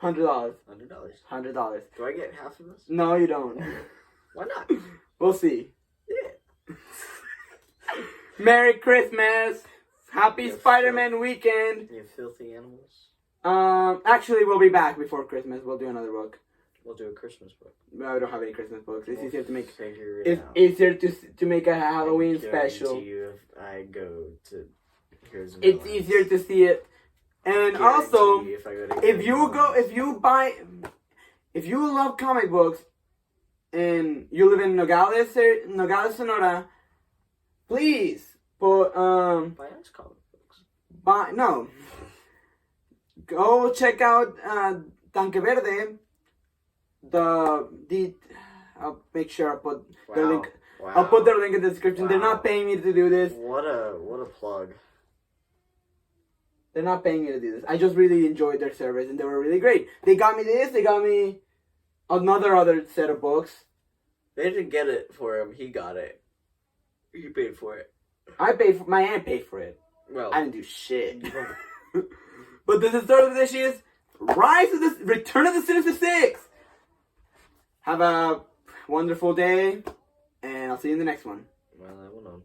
$100.
$100.
Do I get half of this?
No, you don't.
Why not?
We'll see.
Yeah.
Merry Christmas. Happy
Yes,
Spider-Man weekend.
You filthy animals.
Actually, we'll be back before Christmas. We'll do another book.
We'll do a Christmas book.
No, I don't have any Christmas books. It's easier to make.
Figure it
It's
out.
easier to make a Halloween
I guarantee
special.
you if I go to Here's
It's
Villains,
easier to see it. And
guarantee
also,
if I go to
if
Here's
you
Villains,
if you love comic books, and you live in Nogales, Sonora, please put
buy us comic books.
go check out Tanque Verde. I'll make sure I put the link.
Wow.
I'll put their link in the description. They're
Wow.
not paying me to do this.
What a plug.
They're not paying me to do this. I just really enjoyed their service, and they were really great. They got me this. They got me other set of books.
They didn't get it for him. He got it. He paid for it.
I paid for. My aunt paid for it.
Well,
I didn't do shit. But this is Stories with Issues. Return of the Sinister Six. Have a wonderful day, and I'll see you in the next one.
well, I went on.